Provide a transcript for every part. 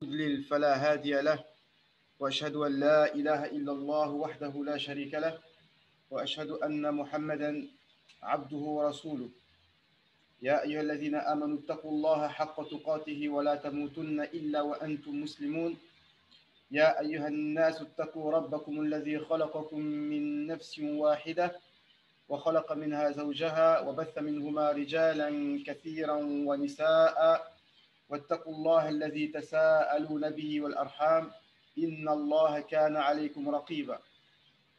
يضلل فلا هادي له وأشهد أن لا إله إلا الله وحده لا شريك له وأشهد أن محمدا عبده ورسوله يا أيها الذين آمنوا اتقوا الله حق تقاته ولا تموتن إلا وأنتم مسلمون يا أيها الناس اتقوا ربكم الذي خلقكم من نفس واحدة وخلق منها زوجها وبث منهما رجالا كثيرا ونساء واتقوا الله الذي تساءلون به والأرحام إن الله كان عليكم رقيبا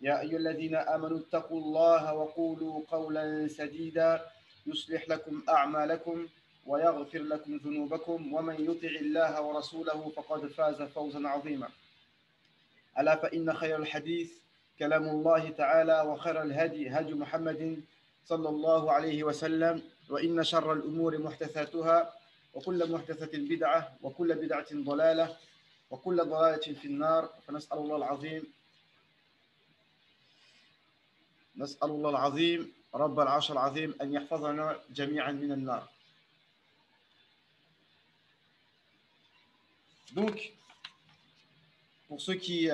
يا أيها الذين آمنوا اتقوا الله وقولوا قولا سديدا يصلح لكم أعمالكم ويغفر لكم ذنوبكم ومن يطع الله ورسوله فقد فاز فوزا عظيما ألا فإن خير الحديث كلام الله تعالى وخير الهدي هدي محمد صلى الله عليه وسلم وإن شر الأمور محدثاتها وكل محدثة بدعة وكل بدعة ضلالة وكل ضلالة في النار فنسأل الله العظيم رب العرش العظيم أن يحفظنا جميعا من النار. Donc, pour ceux qui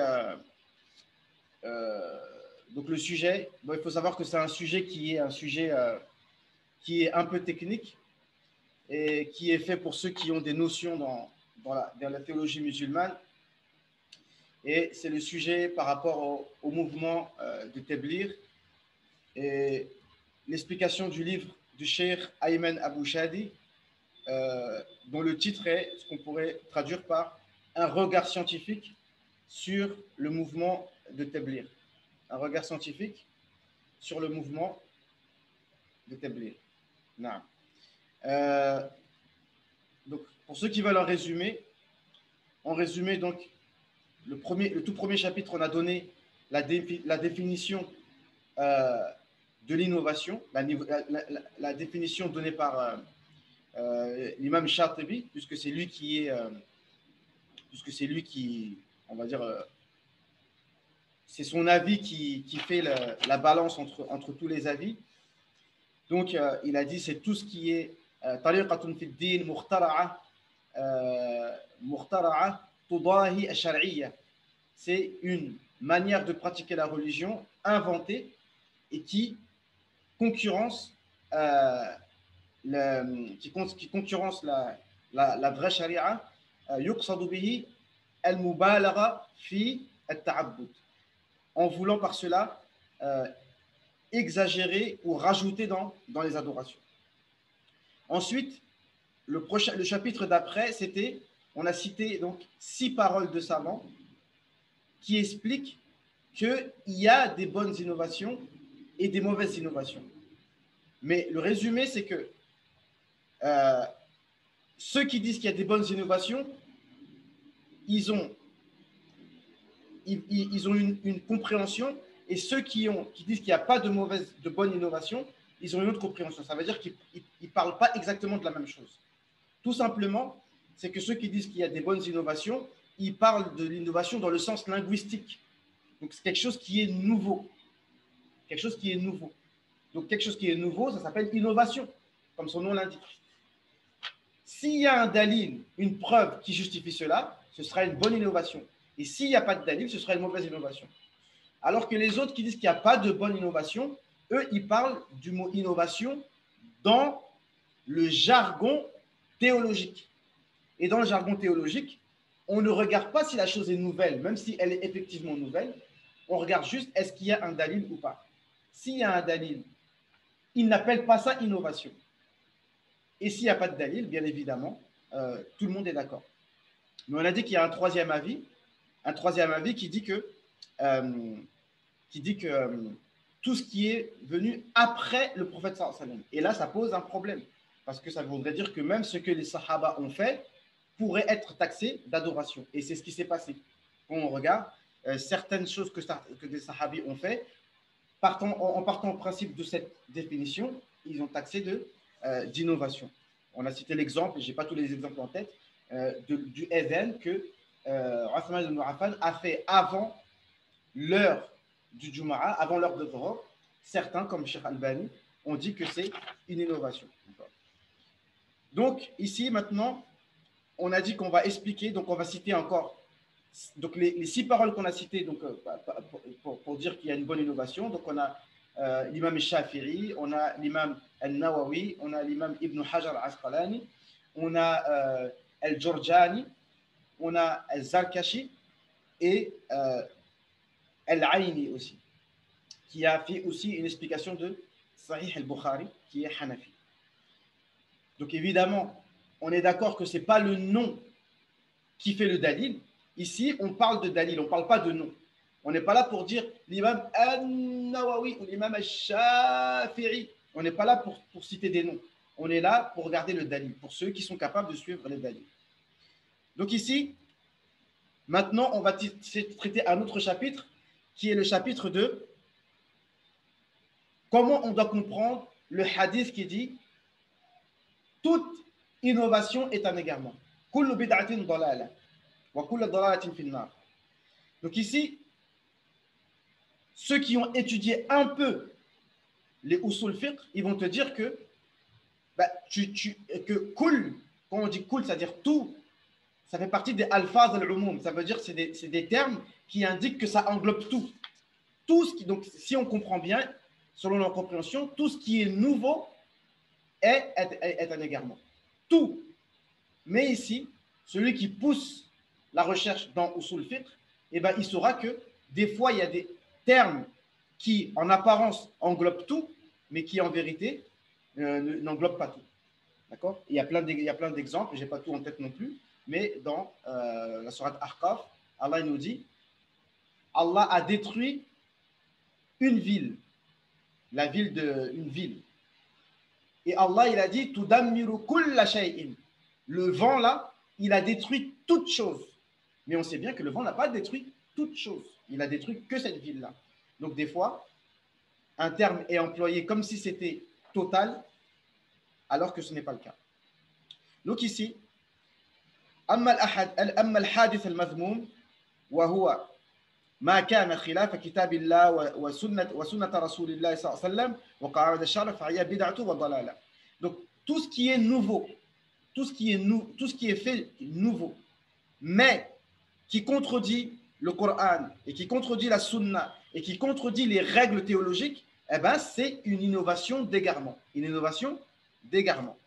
donc le sujet, bon, il faut savoir que c'est un sujet qui est un peu technique et qui est fait pour ceux qui ont des notions dans la théologie musulmane. Et c'est le sujet par rapport au mouvement de Tabligh et l'explication du livre du Cheikh Ayman Abou Shadi, dont le titre est ce qu'on pourrait traduire par un regard scientifique sur le mouvement de Tabligh. Un regard scientifique sur le mouvement de Tabligh. Non. Donc, pour ceux qui veulent en résumé, donc, le tout premier chapitre, on a donné la définition de l'innovation, la définition donnée par l'imam Shatibi, puisque c'est lui qui, on va dire, c'est son avis qui fait la balance entre tous les avis. Donc, il a dit, c'est tout ce qui est tariqatun fi ad-din mukhtara'a tudahi ash-shar'iyya. C'est une manière de pratiquer la religion inventée et qui concurrence la vraie sharia. Yuqsadu bihi al-mubalagha fi at-ta'abbud. En voulant par cela exagérer ou rajouter dans les adorations. Ensuite, le chapitre d'après, on a cité donc 6 paroles de savants qui expliquent qu'il y a des bonnes innovations et des mauvaises innovations. Mais le résumé, c'est que ceux qui disent qu'il y a des bonnes innovations, ils ont une compréhension, et ceux qui disent qu'il n'y a pas de bonne innovation, ils ont une autre compréhension. Ça veut dire qu'ils ne parlent pas exactement de la même chose. Tout simplement, c'est que ceux qui disent qu'il y a des bonnes innovations, ils parlent de l'innovation dans le sens linguistique. Donc, c'est quelque chose qui est nouveau. Quelque chose qui est nouveau. Donc, quelque chose qui est nouveau, ça s'appelle innovation, comme son nom l'indique. S'il y a un dalil, une preuve qui justifie cela, ce sera une bonne innovation. Et s'il n'y a pas de dalil, ce sera une mauvaise innovation. Alors que les autres qui disent qu'il n'y a pas de bonne innovation, eux, ils parlent du mot innovation dans le jargon théologique. Et dans le jargon théologique, on ne regarde pas si la chose est nouvelle, même si elle est effectivement nouvelle. On regarde juste est-ce qu'il y a un dalil ou pas. S'il y a un dalil, ils n'appellent pas ça innovation. Et s'il n'y a pas de dalil, bien évidemment, tout le monde est d'accord. Mais on a dit qu'il y a un troisième avis qui dit que tout ce qui est venu après le prophète sallallahu alayhi wa sallam. Et là, ça pose un problème, parce que ça voudrait dire que même ce que les sahaba ont fait pourrait être taxé d'adoration. Et c'est ce qui s'est passé. Quand on regarde certaines choses que des sahabis ont fait, en partant au principe de cette définition, ils ont taxé d'innovation. On a cité l'exemple, je n'ai pas tous les exemples en tête, du Éden que Uthman ibn Affan a fait avant l'heure du Juma'a, avant l'heure de Dhuhr. Certains, comme Cheikh Albani, ont dit que c'est une innovation. Donc, ici, maintenant, on a dit qu'on va expliquer, donc on va citer encore donc les 6 paroles qu'on a citées donc, pour dire qu'il y a une bonne innovation. Donc on a l'imam Shafiri, on a l'imam Al-Nawawi, on a l'imam Ibn Hajar Al-Asqalani, on a Al-Jurjani, on a Al-Zarkashi et Al-Aini aussi, qui a fait aussi une explication de Sahih al-Bukhari, qui est Hanafi. Donc évidemment, on est d'accord que ce n'est pas le nom qui fait le dalil. Ici, on parle de dalil, on ne parle pas de nom. On n'est pas là pour dire l'imam Al-Nawawi ou l'imam Al-Shafi'i. On n'est pas là pour citer des noms. On est là pour regarder le dalil, pour ceux qui sont capables de suivre les dalils. Donc ici, maintenant, on va traiter un autre chapitre, qui est le chapitre de comment on doit comprendre le hadith qui dit toute innovation est un égarement. Kullu bid'atin dalala wa kullu dalalatin fin nar. Donc ici, ceux qui ont étudié un peu les usul fiqh, ils vont te dire que que kul, quand on dit kul, c'est-à-dire tout, ça fait partie des alphaz al-umum. Ça veut dire que c'est des termes qui indiquent que ça englobe tout. Tout ce qui, donc, si on comprend bien, selon leur compréhension, tout ce qui est nouveau est un égarement. Tout. Mais ici, celui qui pousse la recherche dans usul fiqh, eh ben, il saura que des fois, il y a des termes qui, en apparence, englobent tout, mais qui, en vérité, n'englobent pas tout. D'accord ? Il y a plein d'exemples, je n'ai pas tout en tête non plus, mais dans la sourate Ahqaf, Allah nous dit Allah a détruit une ville, la ville d'une ville. Et Allah, il a dit Tudammiru kulla shay'in. Le vent, là, il a détruit toute chose. Mais on sait bien que le vent n'a pas détruit toute chose. Il a détruit que cette ville-là. Donc, des fois, un terme est employé comme si c'était total, alors que ce n'est pas le cas. Donc, ici, أما الحادث المذموم وهو ما كان خلاف كتاب الله وسنة رسول الله صلى الله عليه وسلم وقواعد الشرع فهي بدعة وضلالة. Donc, tout ce qui est nouveau, tout ce qui est fait nouveau, mais qui contredit le Coran et qui contredit la Sunna et qui contredit les règles théologiques, eh ben, c'est une innovation d'égarement. Une innovation d'égarement.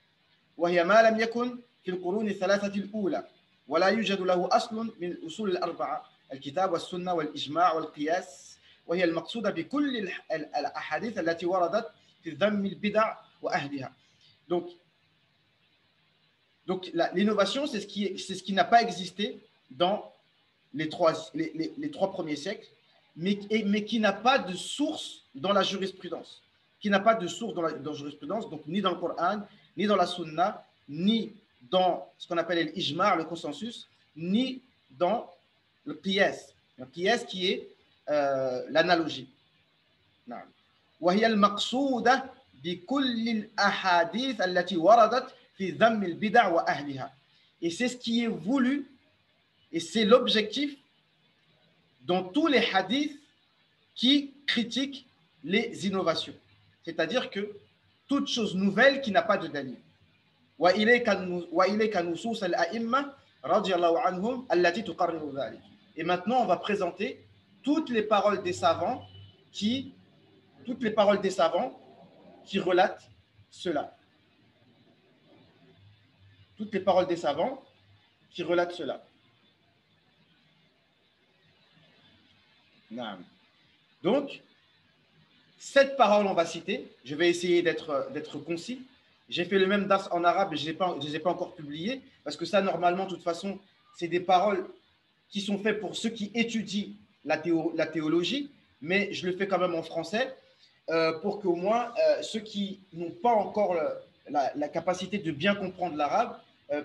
وهي ما لم يكن في القرون الثلاثة الأولى ولا يوجد له أصل من الأصول الأربعة الكتاب والسنة والإجماع والقياس وهي المقصودة بكل الأحاديث التي وردت في ذم البدع وأهلها. Donc l'innovation, c'est ce qui n'a pas existé dans les trois premiers siècles, mais qui n'a pas de source dans la jurisprudence. Qui n'a pas de source dans la jurisprudence, donc ni dans le Coran, ni dans la Sunna, ni dans ce qu'on appelle l'ijma', le consensus, ni dans le qiyas. Le qiyas qui est l'analogie. وهي المقصودة بكل الأحاديث التي وردت في ذم البدع وأهلها. Et c'est ce qui est voulu, et c'est l'objectif dans tous les hadiths qui critiquent les innovations. C'est-à-dire que toute chose nouvelle qui n'a pas de dalil. Et maintenant, on va présenter toutes les paroles des savants qui relatent cela. Toutes les paroles des savants qui relatent cela. Donc, cette parole, on va citer. Je vais essayer d'être concis. J'ai fait le même dars en arabe et je ne les ai pas encore publiés parce que ça, normalement, de toute façon, c'est des paroles qui sont faites pour ceux qui étudient la théologie, mais je le fais quand même en français pour qu'au moins ceux qui n'ont pas encore la capacité de bien comprendre l'arabe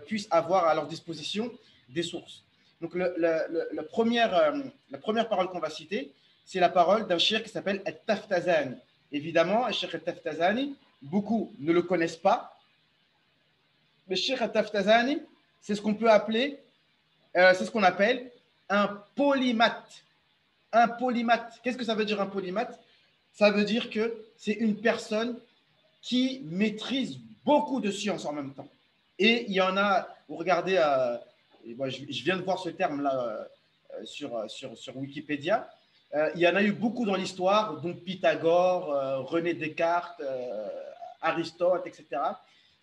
puissent avoir à leur disposition des sources. Donc, la première parole qu'on va citer, c'est la parole d'un cheikh qui s'appelle Al-Taftazani. Évidemment, le cheikh Al-Taftazani, beaucoup ne le connaissent pas. Mais cheikh Al-Taftazani, c'est ce qu'on peut appeler, c'est ce qu'on appelle un polymathe. Un polymathe. Qu'est-ce que ça veut dire un polymathe? Ça veut dire que c'est une personne qui maîtrise beaucoup de sciences en même temps. Et il y en a, vous regardez, je viens de voir ce terme-là sur Wikipédia. Il y en a eu beaucoup dans l'histoire, dont Pythagore, René Descartes, Aristote, etc.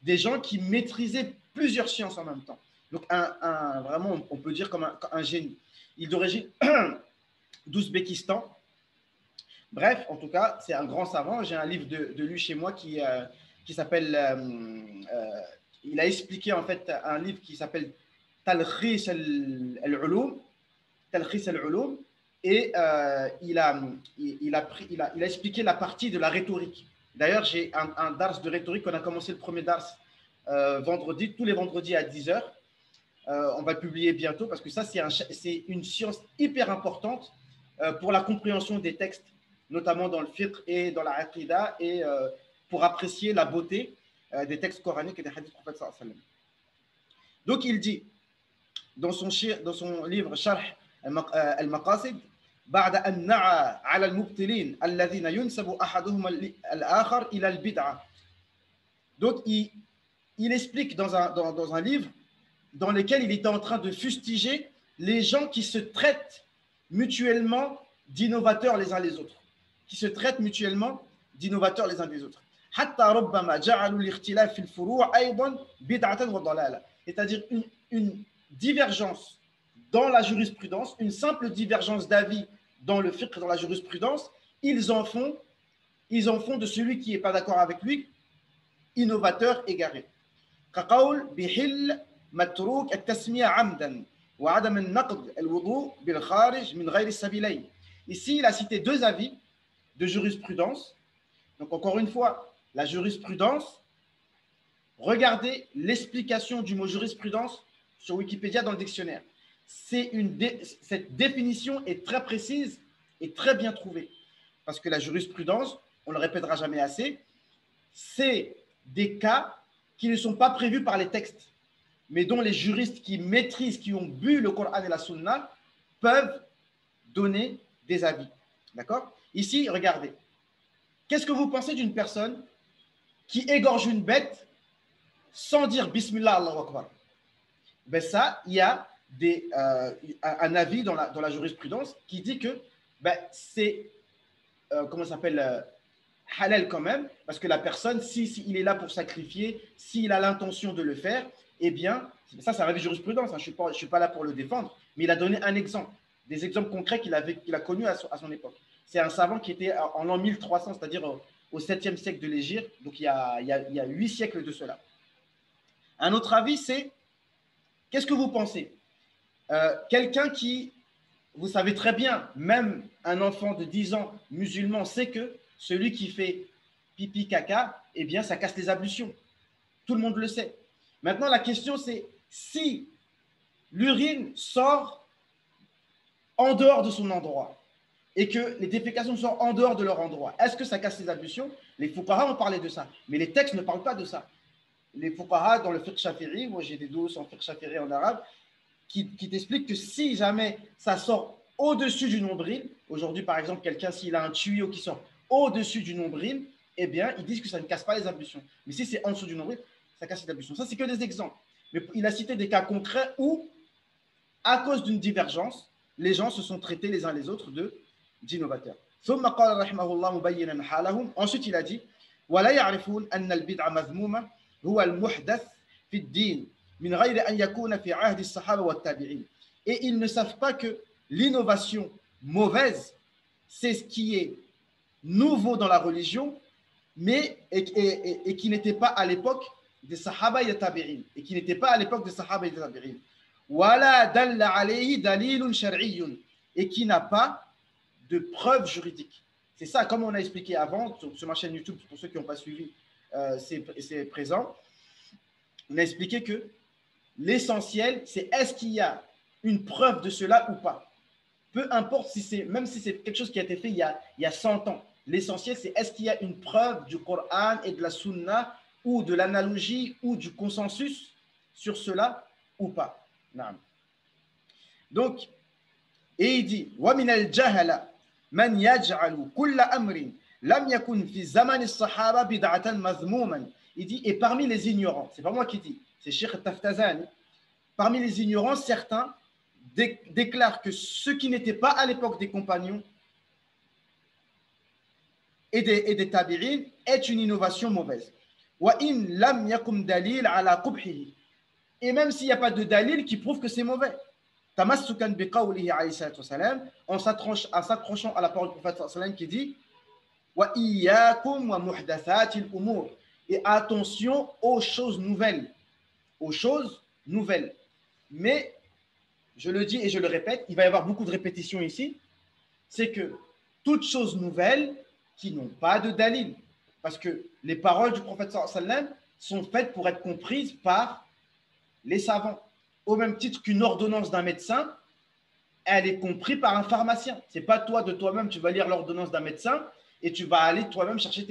Des gens qui maîtrisaient plusieurs sciences en même temps. Donc, vraiment, on peut dire comme un génie. Il est d'origine d'Ouzbékistan. Bref, en tout cas, c'est un grand savant. J'ai un livre de lui chez moi qui s'appelle. Il a expliqué en fait un livre qui s'appelle Talkhis al-Ulum. Talkhis al-Ulum. Et il a expliqué la partie de la rhétorique. D'ailleurs, j'ai un dars de rhétorique. On a commencé le premier dars vendredi, tous les vendredis à 10h. On va le publier bientôt parce que ça, c'est une science hyper importante pour la compréhension des textes, notamment dans le fiqh et dans la aqida, et pour apprécier la beauté des textes coraniques et des hadiths du prophète sallallahu alayhi wa sallam. Donc, il dit dans son livre Sharh al-Maqasid, بعد أن نعى على المبتلين الذين ينسب أحدهم الآخر إلى البدعة. Donc, il explique dans un livre dans lequel il était en train de fustiger les gens qui se traitent mutuellement d'innovateurs les uns les autres. Qui se traitent mutuellement d'innovateurs les uns des autres. حتى ربما جعلوا الاختلاف في الفروع أيضا بدعة وضلالة. C'est-à-dire une divergence dans la jurisprudence, une simple divergence d'avis dans le fiqh, dans la jurisprudence, ils en font de celui qui n'est pas d'accord avec lui innovateur égaré. كقول بحل متروك التسمية عمدا وعدم النقد الوضوء بالخارج من غير السبيلين. Ici, il a cité deux avis de jurisprudence. Donc, encore une fois, la jurisprudence, regardez l'explication du mot jurisprudence sur Wikipédia dans le dictionnaire. Cette définition est très précise et très bien trouvée. Parce que la jurisprudence, on ne le répétera jamais assez, c'est des cas qui ne sont pas prévus par les textes, mais dont les juristes qui maîtrisent, qui ont bu le Coran et la Sunna, peuvent donner des avis. D'accord? Ici, regardez. Qu'est-ce que vous pensez d'une personne qui égorge une bête sans dire Bismillah, Allahu Akbar? Ben ça, il y a un avis dans la jurisprudence qui dit que ben, c'est, comment ça s'appelle, halal quand même, parce que la personne, s'il est là pour sacrifier, s'il a l'intention de le faire, eh bien, ça, c'est un avis de jurisprudence, hein, je ne suis pas là pour le défendre, mais il a donné un exemple, des exemples concrets qu'il a connus à son époque. C'est un savant qui était en l'an 1300, c'est-à-dire au 7e siècle de l'Hégire, donc il y a 8 siècles de cela. Un autre avis, c'est, qu'est-ce que vous pensez? Quelqu'un qui, vous savez très bien, même un enfant de 10 ans musulman sait que celui qui fait pipi caca, eh bien, ça casse les ablutions. Tout le monde le sait. Maintenant, la question, c'est si l'urine sort en dehors de son endroit et que les défécations sortent en dehors de leur endroit, est-ce que ça casse les ablutions? Les fuqaha ont parlé de ça, mais les textes ne parlent pas de ça. Les fuqaha, dans le fiqh shafiri, moi j'ai des dos en fiqh shafiri en arabe, qui t'expliquent que si jamais ça sort au-dessus du nombril, aujourd'hui par exemple, quelqu'un s'il a un tuyau qui sort au-dessus du nombril, eh bien, ils disent que ça ne casse pas les ablutions. Mais si c'est en dessous du nombril, ça casse les ablutions. Ça, c'est que des exemples. Mais il a cité des cas concrets où, à cause d'une divergence, les gens se sont traités les uns les autres d'innovateurs. Ensuite, il a dit ولا يعرفون أن البدعة مذمومة هو المحدث في الدين من غير أن يكون في عهد الصحابة والتابعين. Et ils ne savent pas que l'innovation mauvaise, c'est ce qui est nouveau dans la religion, mais et qui n'était pas à l'époque des Sahaba et des Tabi'in, et qui n'était pas à l'époque des Sahaba et des Tabi'in. Wala dalla alayhi dalilun shar'iyyun, et qui n'a pas de preuve juridique. C'est ça, comme on a expliqué avant sur ma chaîne YouTube, pour ceux qui n'ont pas suivi, c'est présent. On a expliqué que l'essentiel, c'est est-ce qu'il y a une preuve de cela ou pas. Peu importe si c'est, même si c'est quelque chose qui a été fait il y a 100 ans. L'essentiel, c'est est-ce qu'il y a une preuve du Coran et de la Sunna ou de l'analogie ou du consensus sur cela ou pas. Donc, et il dit وَمِنَ الْجَهَلَ مَنْ يَجْعَلُ كُلَّ أَمْرٍ Lam yakun fi zaman as-sahaba bid'atan mazmuman. Il dit, et parmi les ignorants, c'est pas moi qui dis, c'est Cheikh Taftazani, parmi les ignorants, certains déclarent que ce qui n'était pas à l'époque des compagnons et des tabi'in est une innovation mauvaise. Wa in lam yakum dalil ala qubhihi. Et même s'il n'y a pas de dalil qui prouve que c'est mauvais. Tamassukan bi qawlihi alayhi salatu wasalam, en s'accrochant à la parole du prophète sallallahu alayhi wa sallam qui dit wa iyyakum wa muhdathatil umur. Et attention aux choses nouvelles. Aux choses nouvelles. Mais, je le dis et je le répète, il va y avoir beaucoup de répétitions ici, c'est que toutes choses nouvelles qui n'ont pas de dalil, parce que les paroles du prophète sallallahu alayhi wa sallam sont faites pour être comprises par les savants. Au même titre qu'une ordonnance d'un médecin, elle est comprise par un pharmacien. Ce n'est pas toi de toi-même, tu vas lire l'ordonnance d'un médecin et tu vas aller toi-même chercher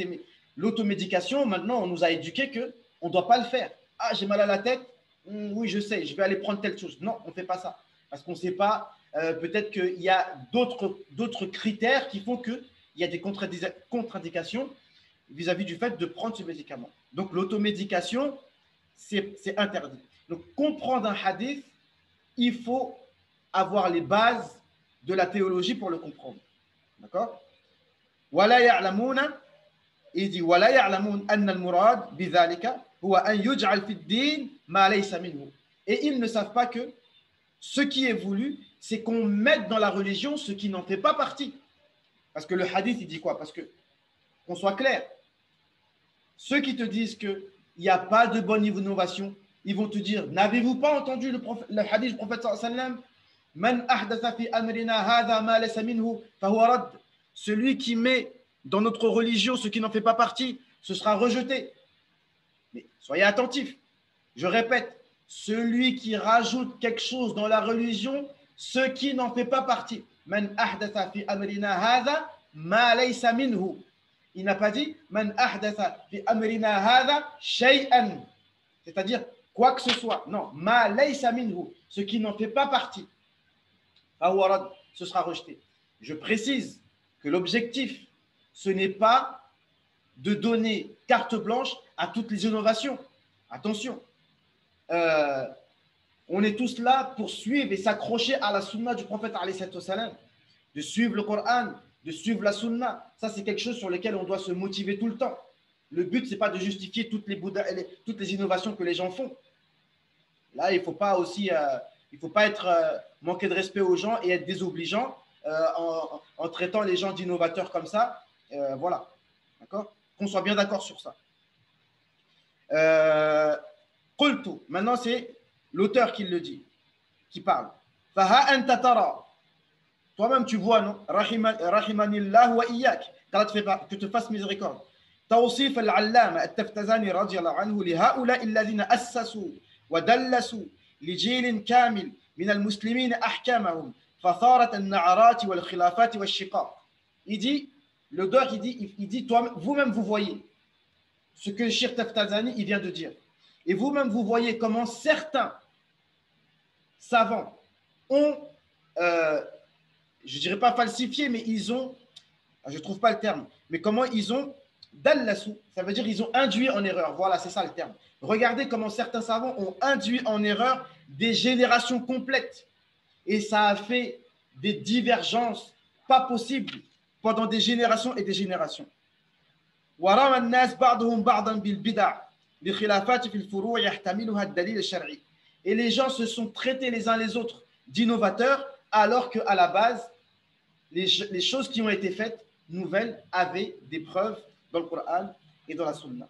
l'automédication. Maintenant, on nous a éduqués qu'on ne doit pas le faire. Ah, j'ai mal à la tête. Oui, je sais, je vais aller prendre telle chose. Non, on ne fait pas ça. Parce qu'on ne sait pas, peut-être qu'il y a d'autres critères qui font qu'il y a des contre-indications vis-à-vis du fait de prendre ce médicament. Donc, l'automédication, c'est interdit. Donc, comprendre un hadith, il faut avoir les bases de la théologie pour le comprendre. D'accord? ولا يعلمون إذ ولا يعلمون أن المراد بذلك هو أن يجعل في الدين ما ليس منه. Et ils ne savent pas que ce qui est voulu, c'est qu'on mette dans la religion ce qui n'en fait pas partie. Parce que le hadith, il dit quoi? Parce que, qu'on soit clair, ceux qui te disent qu'il n'y a pas de bonne innovation, ils vont te dire, n'avez-vous pas entendu le hadith du prophète sallallahu alayhi wa sallam? Man ahdatha fi amrina hadha ma laysa minhu fahuwa radd. Celui qui met dans notre religion ce qui n'en fait pas partie, ce sera rejeté. Mais soyez attentifs. Je répète, celui qui rajoute quelque chose dans la religion, ce qui n'en fait pas partie. Man ahdatha fi amrina hadha ma laysa minhu. Il n'a pas dit man ahdatha fi amrina hadha shay'an. C'est-à-dire quoi que ce soit. Non, ma laysa minhu, ce qui n'en fait pas partie. Fahuwa, ce sera rejeté. Je précise que l'objectif, ce n'est pas de donner carte blanche à toutes les innovations. Attention, on est tous là pour suivre et s'accrocher à la sunna du prophète alayhi salam, de suivre le Coran, de suivre la sunna. Ça, c'est quelque chose sur lequel on doit se motiver tout le temps. Le but, ce n'est pas de justifier toutes les innovations que les gens font. Là, il ne faut pas aussi, il faut pas être manquer de respect aux gens et être désobligeant en traitant les gens d'innovateurs comme ça. Voilà, d'accord? Qu'on soit bien d'accord sur ça. Qultu, maintenant c'est l'auteur qui le dit, qui parle. Faha anta tara. Toi-même tu vois, non? Rahimanillah wa iyyak. Que te fasse miséricorde. توصيف العلامة التفتزاني رضي الله عنه لهؤلاء الذين أسسوا ودلسوا لجيل كامل من المسلمين أحكامهم فثارت النعرات والخلافات والشقاق. Il dit, l'auteur il dit toi, vous-même vous voyez ce que Cheikh Taftazani il vient de dire. Et vous-même vous voyez comment certains savants ont, je ne dirais pas falsifié, mais ils ont, je ne trouve pas le terme, mais comment ils ont dallassou, ça veut dire ils ont induit en erreur. Voilà, c'est ça le terme. Regardez comment certains savants ont induit en erreur des générations complètes. Et ça a fait des divergences pas possibles pendant des générations et des générations. Et les gens se sont traités les uns les autres d'innovateurs, alors qu'à la base, les choses qui ont été faites, nouvelles, avaient des preuves dans le Coran et dans la Sunna.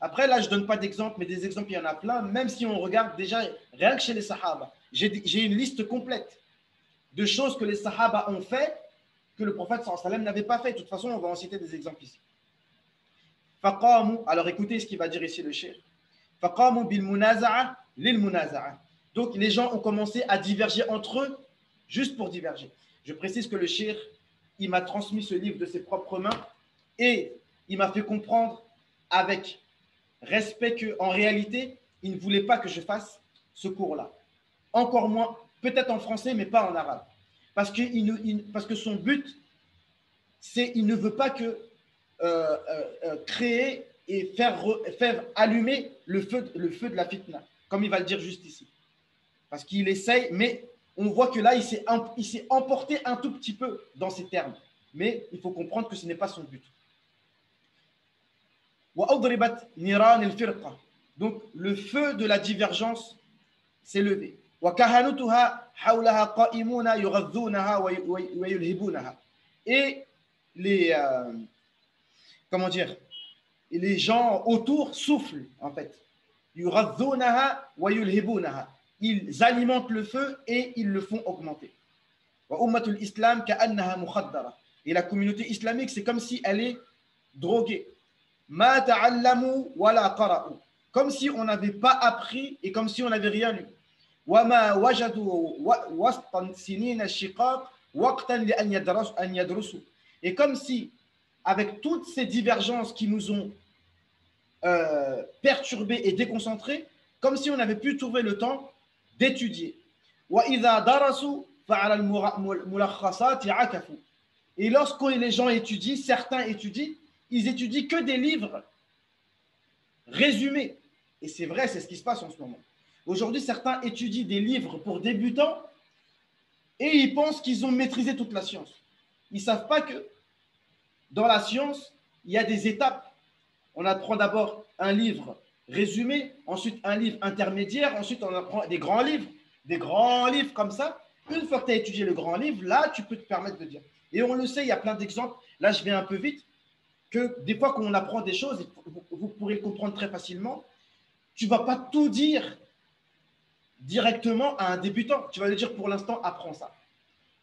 Après, là, je ne donne pas d'exemple, mais des exemples, il y en a plein, même si on regarde déjà, rien que chez les Sahaba. J'ai une liste complète de choses que les Sahaba ont fait, que le prophète sallallahu alayhi wa sallam n'avait pas fait. De toute façon, on va en citer des exemples ici. Alors écoutez ce qu'il va dire ici le cheikh. Donc les gens ont commencé à diverger entre eux, juste pour diverger. Je précise que le cheikh, il m'a transmis ce livre de ses propres mains et il m'a fait comprendre avec respect qu'en réalité, il ne voulait pas que je fasse ce cours-là. Encore moins, peut-être en français, mais pas en arabe. Parce que son but, c'est il ne veut pas que créer et faire allumer le feu de la fitna, comme il va le dire juste ici. Parce qu'il essaye, mais on voit que là, il s'est emporté un tout petit peu dans ces termes. Mais il faut comprendre que ce n'est pas son but. Donc, le feu de la divergence s'est levé. Et les, comment dire, les gens autour soufflent, en fait. Ils alimentent le feu et ils le font augmenter. Et la communauté islamique, c'est comme si elle est droguée. Comme si on n'avait pas appris et comme si on n'avait rien lu. Et comme si, avec toutes ces divergences qui nous ont perturbés et déconcentrés, comme si on avait pu trouver le temps d'étudier. Et lorsque les gens étudient, certains étudient, ils étudient que des livres résumés. Et c'est vrai, c'est ce qui se passe en ce moment. Aujourd'hui, certains étudient des livres pour débutants et ils pensent qu'ils ont maîtrisé toute la science. Ils ne savent pas que dans la science, il y a des étapes. On apprend d'abord un livre résumé, ensuite un livre intermédiaire, ensuite on apprend des grands livres comme ça. Une fois que tu as étudié le grand livre, là, tu peux te permettre de dire. Et on le sait, il y a plein d'exemples. Là, je vais un peu vite, que des fois, quand on apprend des choses, vous pourrez le comprendre très facilement, tu ne vas pas tout dire directement à un débutant. Tu vas lui dire, pour l'instant, apprends ça.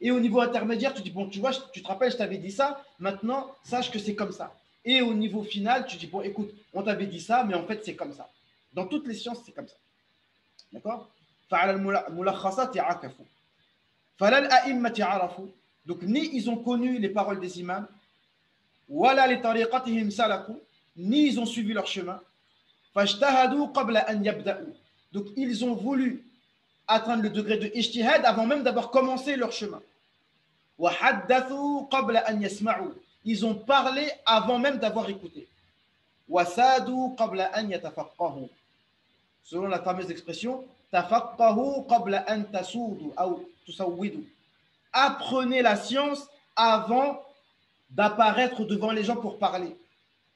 Et au niveau intermédiaire, tu dis, bon, tu vois, tu te rappelles, je t'avais dit ça, maintenant, sache que c'est comme ça. Et au niveau final, tu dis, bon, écoute, on t'avait dit ça, mais en fait, c'est comme ça. Dans toutes les sciences, c'est comme ça. D'accord? Donc, ni ils ont connu les paroles des imams, ni ils ont suivi leur chemin. Donc, ils ont voulu atteindre le degré de ijtihad avant même d'avoir commencé leur chemin. Ils ont parlé avant même d'avoir écouté. Selon la fameuse expression, apprenez la science avant d'apparaître devant les gens pour parler.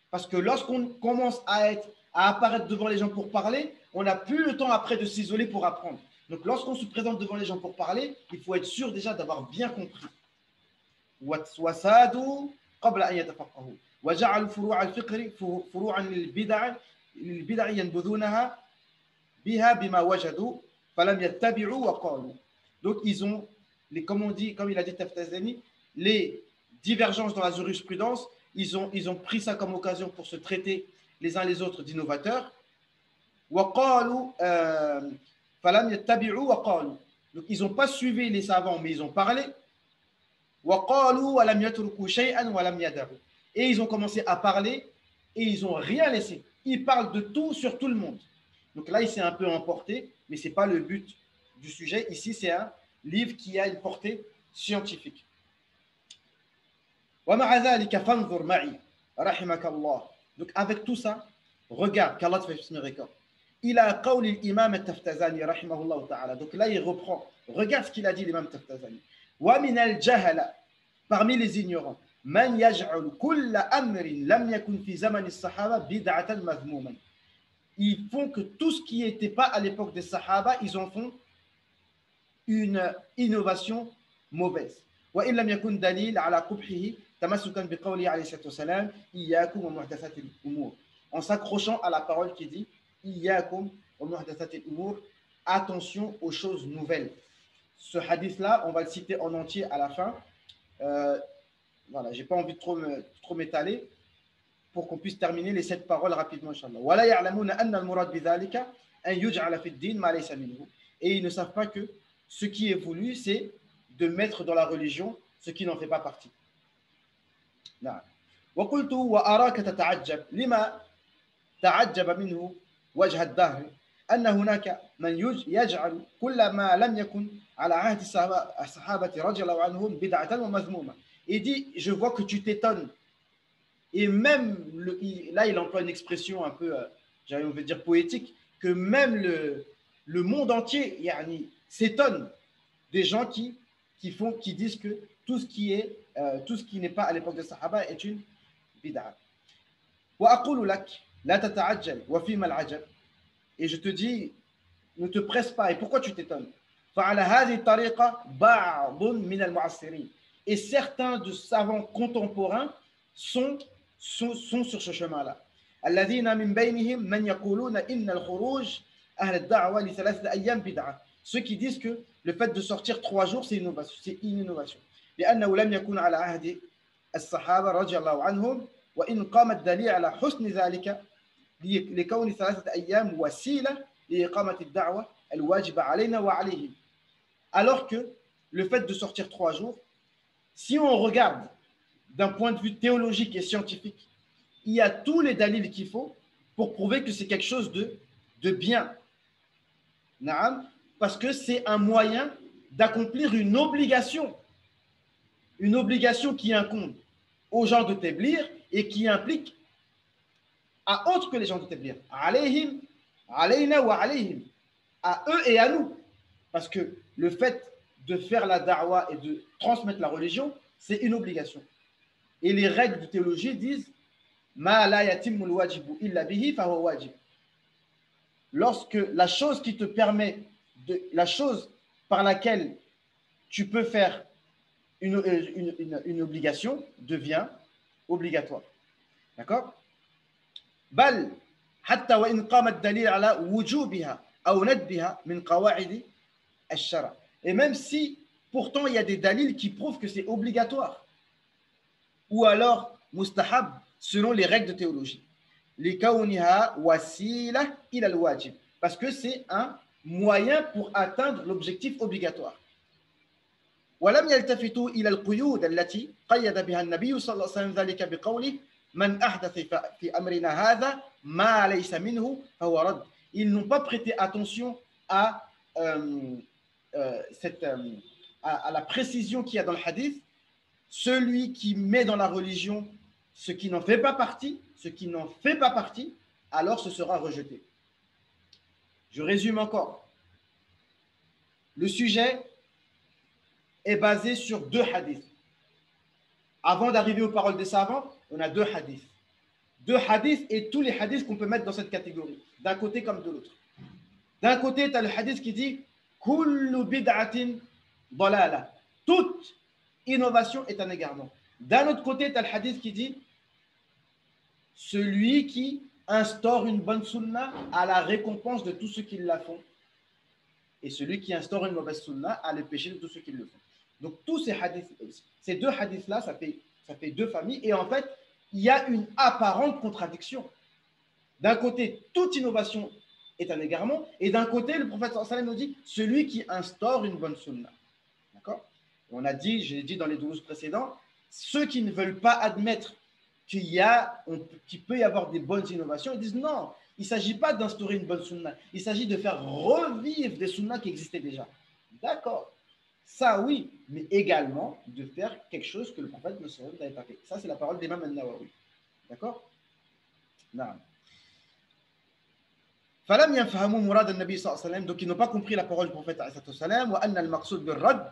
Parce que lorsqu'on commence à apparaître devant les gens pour parler, on n'a plus le temps après de s'isoler pour apprendre. Donc lorsqu'on se présente devant les gens pour parler, il faut être sûr déjà d'avoir bien compris. وجعلوا فروع الفقه فروعا للبدع ينبذونها بها بما وجدوا فلم يتبعوا وقالوا. Donc ils ont, comme on dit, comme il a dit Taftazani, les divergences dans la jurisprudence, ils ont pris ça comme occasion pour se traiter les uns les autres d'innovateurs. وقالوا فلم يتبعوا وقالوا. Donc ils n'ont pas suivi les savants, mais ils ont parlé. وقالوا ولم يتركوا شيئا ولم يدعوا. Et ils ont commencé à parler et ils n'ont rien laissé. Ils parlent de tout sur tout le monde. Donc là, il s'est un peu emporté, mais ce n'est pas le but du sujet. Ici, c'est un livre qui a une portée scientifique. ومع ذلك فانظر معي رحمك الله. Donc avec tout ça, regarde, qu'Allah te fasse miséricorde. إلى قول الإمام التفتزاني رحمه الله تعالى. Donc là, il reprend. Regarde ce qu'il a dit l'imam Taftazani. ومن الجهل, parmi les ignorants, من يجعل كل أمر لم يكن في زمن الصحابة بدعة مذموما. Ils font que tout ce qui n'était pas à l'époque des Sahaba, ils en font une innovation mauvaise. وإن لم يكن دليل على قبحه تمسكا بقوله عليه الصلاة والسلام إياكم ومحدثات الأمور. En s'accrochant à la parole qui dit إياكم ومحدثات الأمور, attention aux choses nouvelles. Ce hadith-là, on va le citer en entier à la fin. Voilà, j'ai pas envie de trop m'étaler pour qu'on puisse terminer les 7 paroles rapidement, Inch'Allah. وَلَا يَعْلَمُونَ أَنَّ الْمُرَادْ بِذَلِكَ أَنْ يُجْعَلَ فِي الدِّينِ مَا لَيْسَ مِنْهُ. Et ils ne savent pas que ce qui est voulu, c'est de mettre dans la religion ce qui n'en fait pas partie. نعم. وقلت وأراك تتعجب لما تعجب منه وجه الدهر أن هناك من يجعل كل ما لم يكن على عهد الصحابة رضي الله عنهم بدعة ومذمومة. Il dit, je vois que tu t'étonnes Et même, là, il emploie une expression un peu, j'avais envie de dire poétique, que même le monde entier yani, s'étonne des gens qui disent que tout ce qui n'est pas à l'époque des Sahaba est une bid'a. وأقول لك لا تتعجل وفيما العجب. Et je te dis, ne te presse pas. Et pourquoi tu t'étonnes? فعلى هذه الطريقة بعض من المعاصرين. Et certains de savants contemporains sont sur ce chemin-là. الذين من بينهم من يقولون إن الخروج أهل الدعوة لثلاثة أيام بدعة. Ceux qui disent que le fait de sortir 3 jours, c'est une innovation. لأنه لم يكن على عهد الصحابة رضي الله عنهم وإن قام الدليل على حسن ذلك لكون 3 أيام وسيلة لإقامة الدعوة الواجبة علينا وعليهم. Alors que le fait de sortir 3 jours, si on regarde d'un point de vue théologique et scientifique, il y a tous les dalils qu'il faut pour prouver que c'est quelque chose de bien. Parce que c'est un moyen d'accomplir une obligation qui incombe aux gens de Téblir et qui implique à autres que les gens de Téblir. Alayhim, alayna wa alayhim. À eux et à nous. Parce que le fait de faire la da'wa et de transmettre la religion, c'est une obligation. Et les règles de théologie disent Ma la yatimul wajibu illa bihi fa huwa wajib. Lorsque la chose qui te permet, la chose par laquelle tu peux faire une obligation devient obligatoire. D'accord? بل حتى وإن قام الدليل على وجوبها أو ندبها من قواعد الشرع. Et même si pourtant il y a des dalils qui prouvent que c'est obligatoire ou alors mustahab selon les règles de théologie. لكونها وسيلة إلى الواجب. Parce que c'est un moyen pour atteindre l'objectif obligatoire. ولم يلتفتوا إلى القيود التي قيد بها النبي صلى الله عليه وسلم ذلك بقوله من أحدث في أمرنا هذا ما ليس منه فهو رد. Ils n'ont pas prêté attention à la précision qu'il y a dans le hadith. Celui qui met dans la religion ce qui n'en fait pas partie, alors ce sera rejeté. Je résume encore. Le sujet est basé sur 2 hadiths. Avant d'arriver aux paroles des savants, on a 2 hadiths. 2 hadiths et tous les hadiths qu'on peut mettre dans cette catégorie, d'un côté comme de l'autre. D'un côté, tu as le hadith qui dit Kullu bid'atin dalala. Toute innovation est un égarement. D'un autre côté, tu as le hadith qui dit celui qui instaure une bonne sunna a la récompense de tous ceux qui la font. Et celui qui instaure une mauvaise sunna a le péché de tous ceux qui le font. Donc, tous ces hadiths, ces 2 hadiths-là, ça fait 2 familles. Et en fait, il y a une apparente contradiction. D'un côté, toute innovation est un égarement. Et d'un côté, le prophète sallallahu alayhi wa sallam nous dit celui qui instaure une bonne sunna. D'accord? On a dit, je l'ai dit dans les 12 précédents, ceux qui ne veulent pas admettre qu'il peut y avoir des bonnes innovations, ils disent non, il ne s'agit pas d'instaurer une bonne sunna, il s'agit de faire revivre des sunnas qui existaient déjà. D'accord, ça oui, mais également de faire quelque chose que le prophète n'avait pas fait. Ça, c'est la parole d'Imam al-Nawawi. D'accord? Non. فلم يفهموا مراد النبي صلى الله عليه وسلم. Donc ils n'ont pas compris la parole du prophète عليه الصلاة والسلام. وأن المقصود بالرد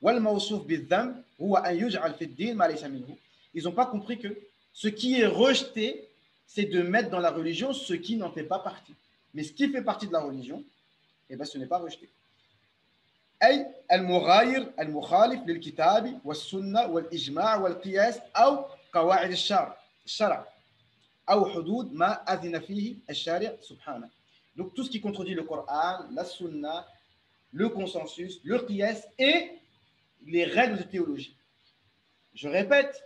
والموصوف بالذنب هو أن يجعل في الدين ما ليس منه. Ils n'ont pas compris que ce qui est rejeté, c'est de mettre dans la religion ce qui n'en fait pas partie. Mais ce qui fait partie de la religion, eh bien, ce n'est pas rejeté. أي المغاير المخالف للكتاب والسنة والإجماع والقياس أو قواعد الشرع أو حدود ما أذن فيه الشارع سبحانه. Donc tout ce qui contredit le Coran, la Sunna, le consensus, le qiyas et les règles de théologie. Je répète,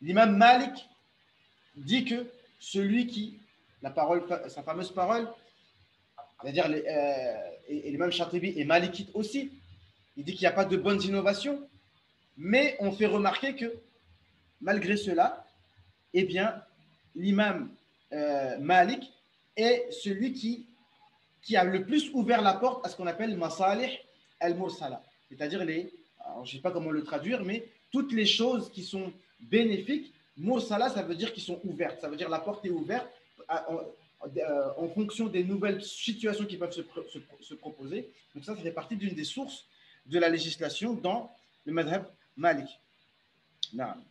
l'imam Malik dit que celui qui, sa fameuse parole, c'est-à-dire et l'imam Chatibi est malikite aussi, il dit qu'il n'y a pas de bonnes innovations, mais on fait remarquer que malgré cela, eh bien, l'imam Malik est celui qui a le plus ouvert la porte à ce qu'on appelle masalih al-mursala, c'est-à-dire alors, je ne sais pas comment le traduire, mais toutes les choses qui sont bénéfiques Mursala, ça veut dire qu'ils sont ouvertes. Ça veut dire la porte est ouverte en fonction des nouvelles situations qui peuvent se proposer. Donc ça fait partie d'une des sources de la législation dans le madhab Malik. نعم.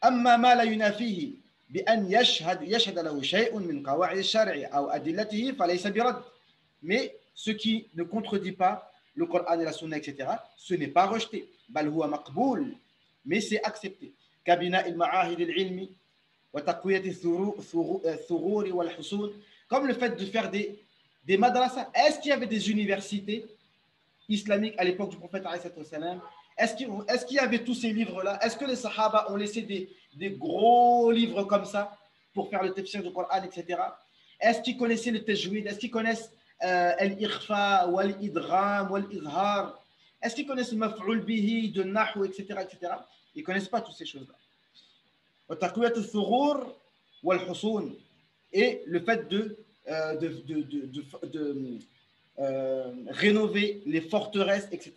أما ما لا ينافيه بأن يشهد له شيء من قواعد الشرع أو أدلته فليس برد. Mais ce qui ne contredit pas le Coran et la Sunna, etc., ce n'est pas rejeté. بل هو مقبول, mais c'est accepté. كبناء المعاهد العلمي وتقوية الثغور والحصول. Comme le fait de faire des madrasas. Est-ce qu'il y avait des universités islamiques à l'époque du prophète alayhi salam? Est-ce qu'il y avait tous ces livres-là? Est-ce que les Sahaba ont laissé des gros livres comme ça pour faire le tafsir du Coran, etc.? Est-ce qu'ils connaissaient le tajwid? Est-ce qu'ils connaissent al-ikhfa, wal-idgham, wal-izhar? Est-ce qu'ils connaissent le maf'ul bihi, de nahu, etc., etc.? Ils ne connaissent pas toutes ces choses-là. Et le fait de rénover les forteresses, etc.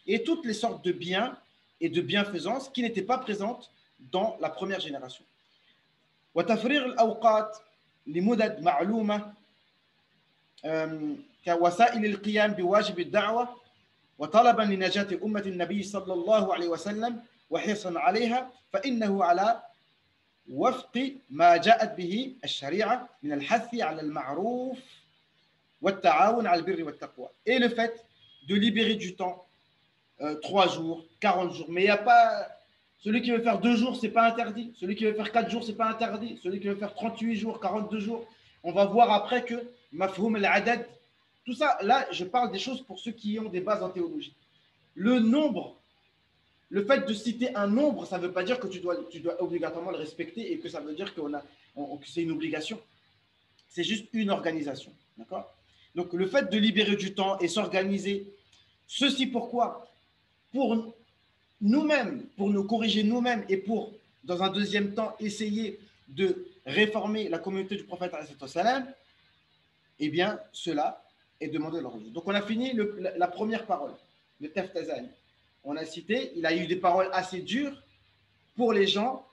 Et toutes les sortes de biens et de bienfaisance qui n'étaient pas présentes dans la première génération. وتفريغ الأوقات لمدد معلومة كوسائل القيام بواجب الدعوة وطلبا لنجاة أمة النبي صلى الله عليه وسلم وحرصا عليها فإنه على وفق ما جاءت به الشريعة من الحث على المعروف والتعاون على البر والتقوى. Et le fait de libérer du temps, 3 jours, 40 jours, mais il n'y a pas celui qui veut faire 2 jours, c'est pas interdit. Celui qui veut faire 4 jours, c'est pas interdit. Celui qui veut faire 38 jours, 42 jours, on va voir après que mafhoum al-adad, tout ça, là, je parle des choses pour ceux qui ont des bases en théologie. Le nombre, le fait de citer un nombre, ça ne veut pas dire que tu dois obligatoirement le respecter et que ça veut dire que c'est une obligation. C'est juste une organisation. D'accord? Donc, le fait de libérer du temps et s'organiser, ceci pourquoi? Pour nous-mêmes, pour nous corriger nous-mêmes et pour, dans un deuxième temps, essayer de réformer la communauté du prophète, eh bien, cela est demandé de leur religion. Donc, on a fini la première parole, le Taftazani. On a cité, il a eu des paroles assez dures pour les gens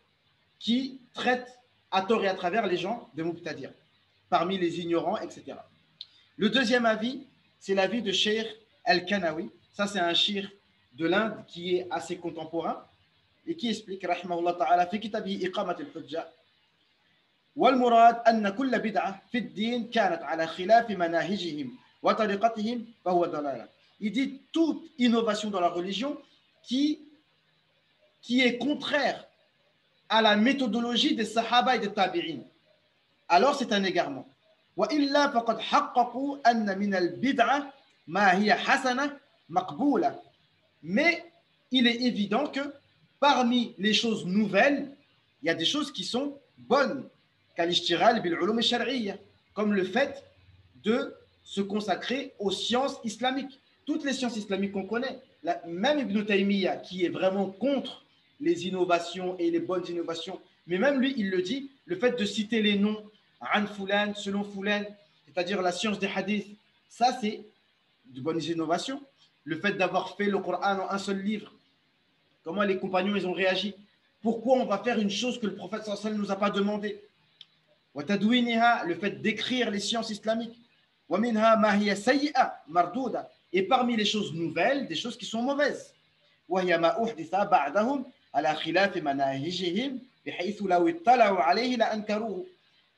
qui traitent à tort et à travers les gens de Muqtadir, parmi les ignorants, etc. Le deuxième avis, c'est l'avis de Cheikh Al-Kanawi. Ça, c'est un cheikh de l'Inde qui est assez contemporain et qui explique, rahimahullah ta'ala, fi kitabihi iqamat al-hujja. والمراد أن كل بدعة في الدين كانت على خلاف مناهجهم وطريقتهم فهو ضلالة. Il dit toute innovation dans la religion qui est contraire à la méthodologie des Sahaba et des Tabi'in, alors c'est un égarement. وإلا فقد حققوا أن من البدعة ما هي حسنة مقبولة. Mais il est évident que parmi les choses nouvelles, il y a des choses qui sont bonnes, comme le fait de se consacrer aux sciences islamiques. Toutes les sciences islamiques qu'on connaît, même Ibn Taymiyyah, qui est vraiment contre les innovations et les bonnes innovations, mais même lui, il le dit, le fait de citer les noms, an fulan, selon fulan, c'est-à-dire la science des hadiths, ça c'est de bonnes innovations. Le fait d'avoir fait le Coran en un seul livre, comment les compagnons ils ont réagi, pourquoi on va faire une chose que le prophète sallallahu alayhi wa sallam ne nous a pas demandé, le fait d'écrire les sciences islamiques, et parmi les choses nouvelles, des choses qui sont mauvaises.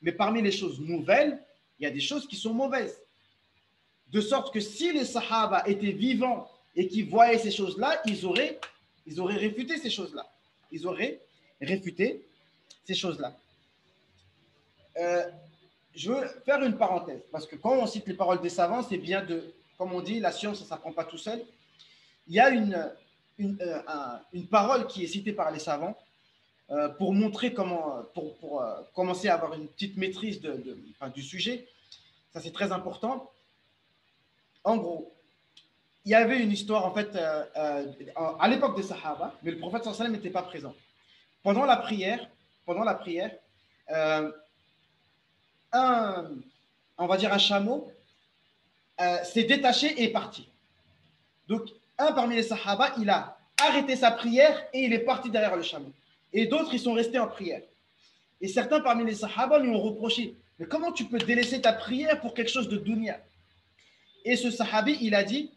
Mais parmi les choses nouvelles, il y a des choses qui sont mauvaises. De sorte que si les Sahaba étaient vivants et qui voyaient ces choses-là, ils auraient réfuté ces choses-là. Ils auraient réfuté ces choses-là. Je veux faire une parenthèse, parce que quand on cite les paroles des savants, c'est bien de, comme on dit, la science, ça ne s'apprend pas tout seul. Il y a une parole qui est citée par les savants pour montrer comment, pour commencer à avoir une petite maîtrise du sujet. Ça, c'est très important. En gros, il y avait une histoire, en fait, à l'époque des Sahaba, mais le prophète sallallahu alayhi wa sallam n'était pas présent. Pendant la prière, on va dire un chameau s'est détaché et est parti. Donc, Un parmi les Sahaba, il a arrêté sa prière et il est parti derrière le chameau. Et d'autres, ils sont restés en prière. Et certains parmi les Sahaba lui ont reproché, mais comment tu peux délaisser ta prière pour quelque chose de dunya? Et ce Sahabi, il a dit,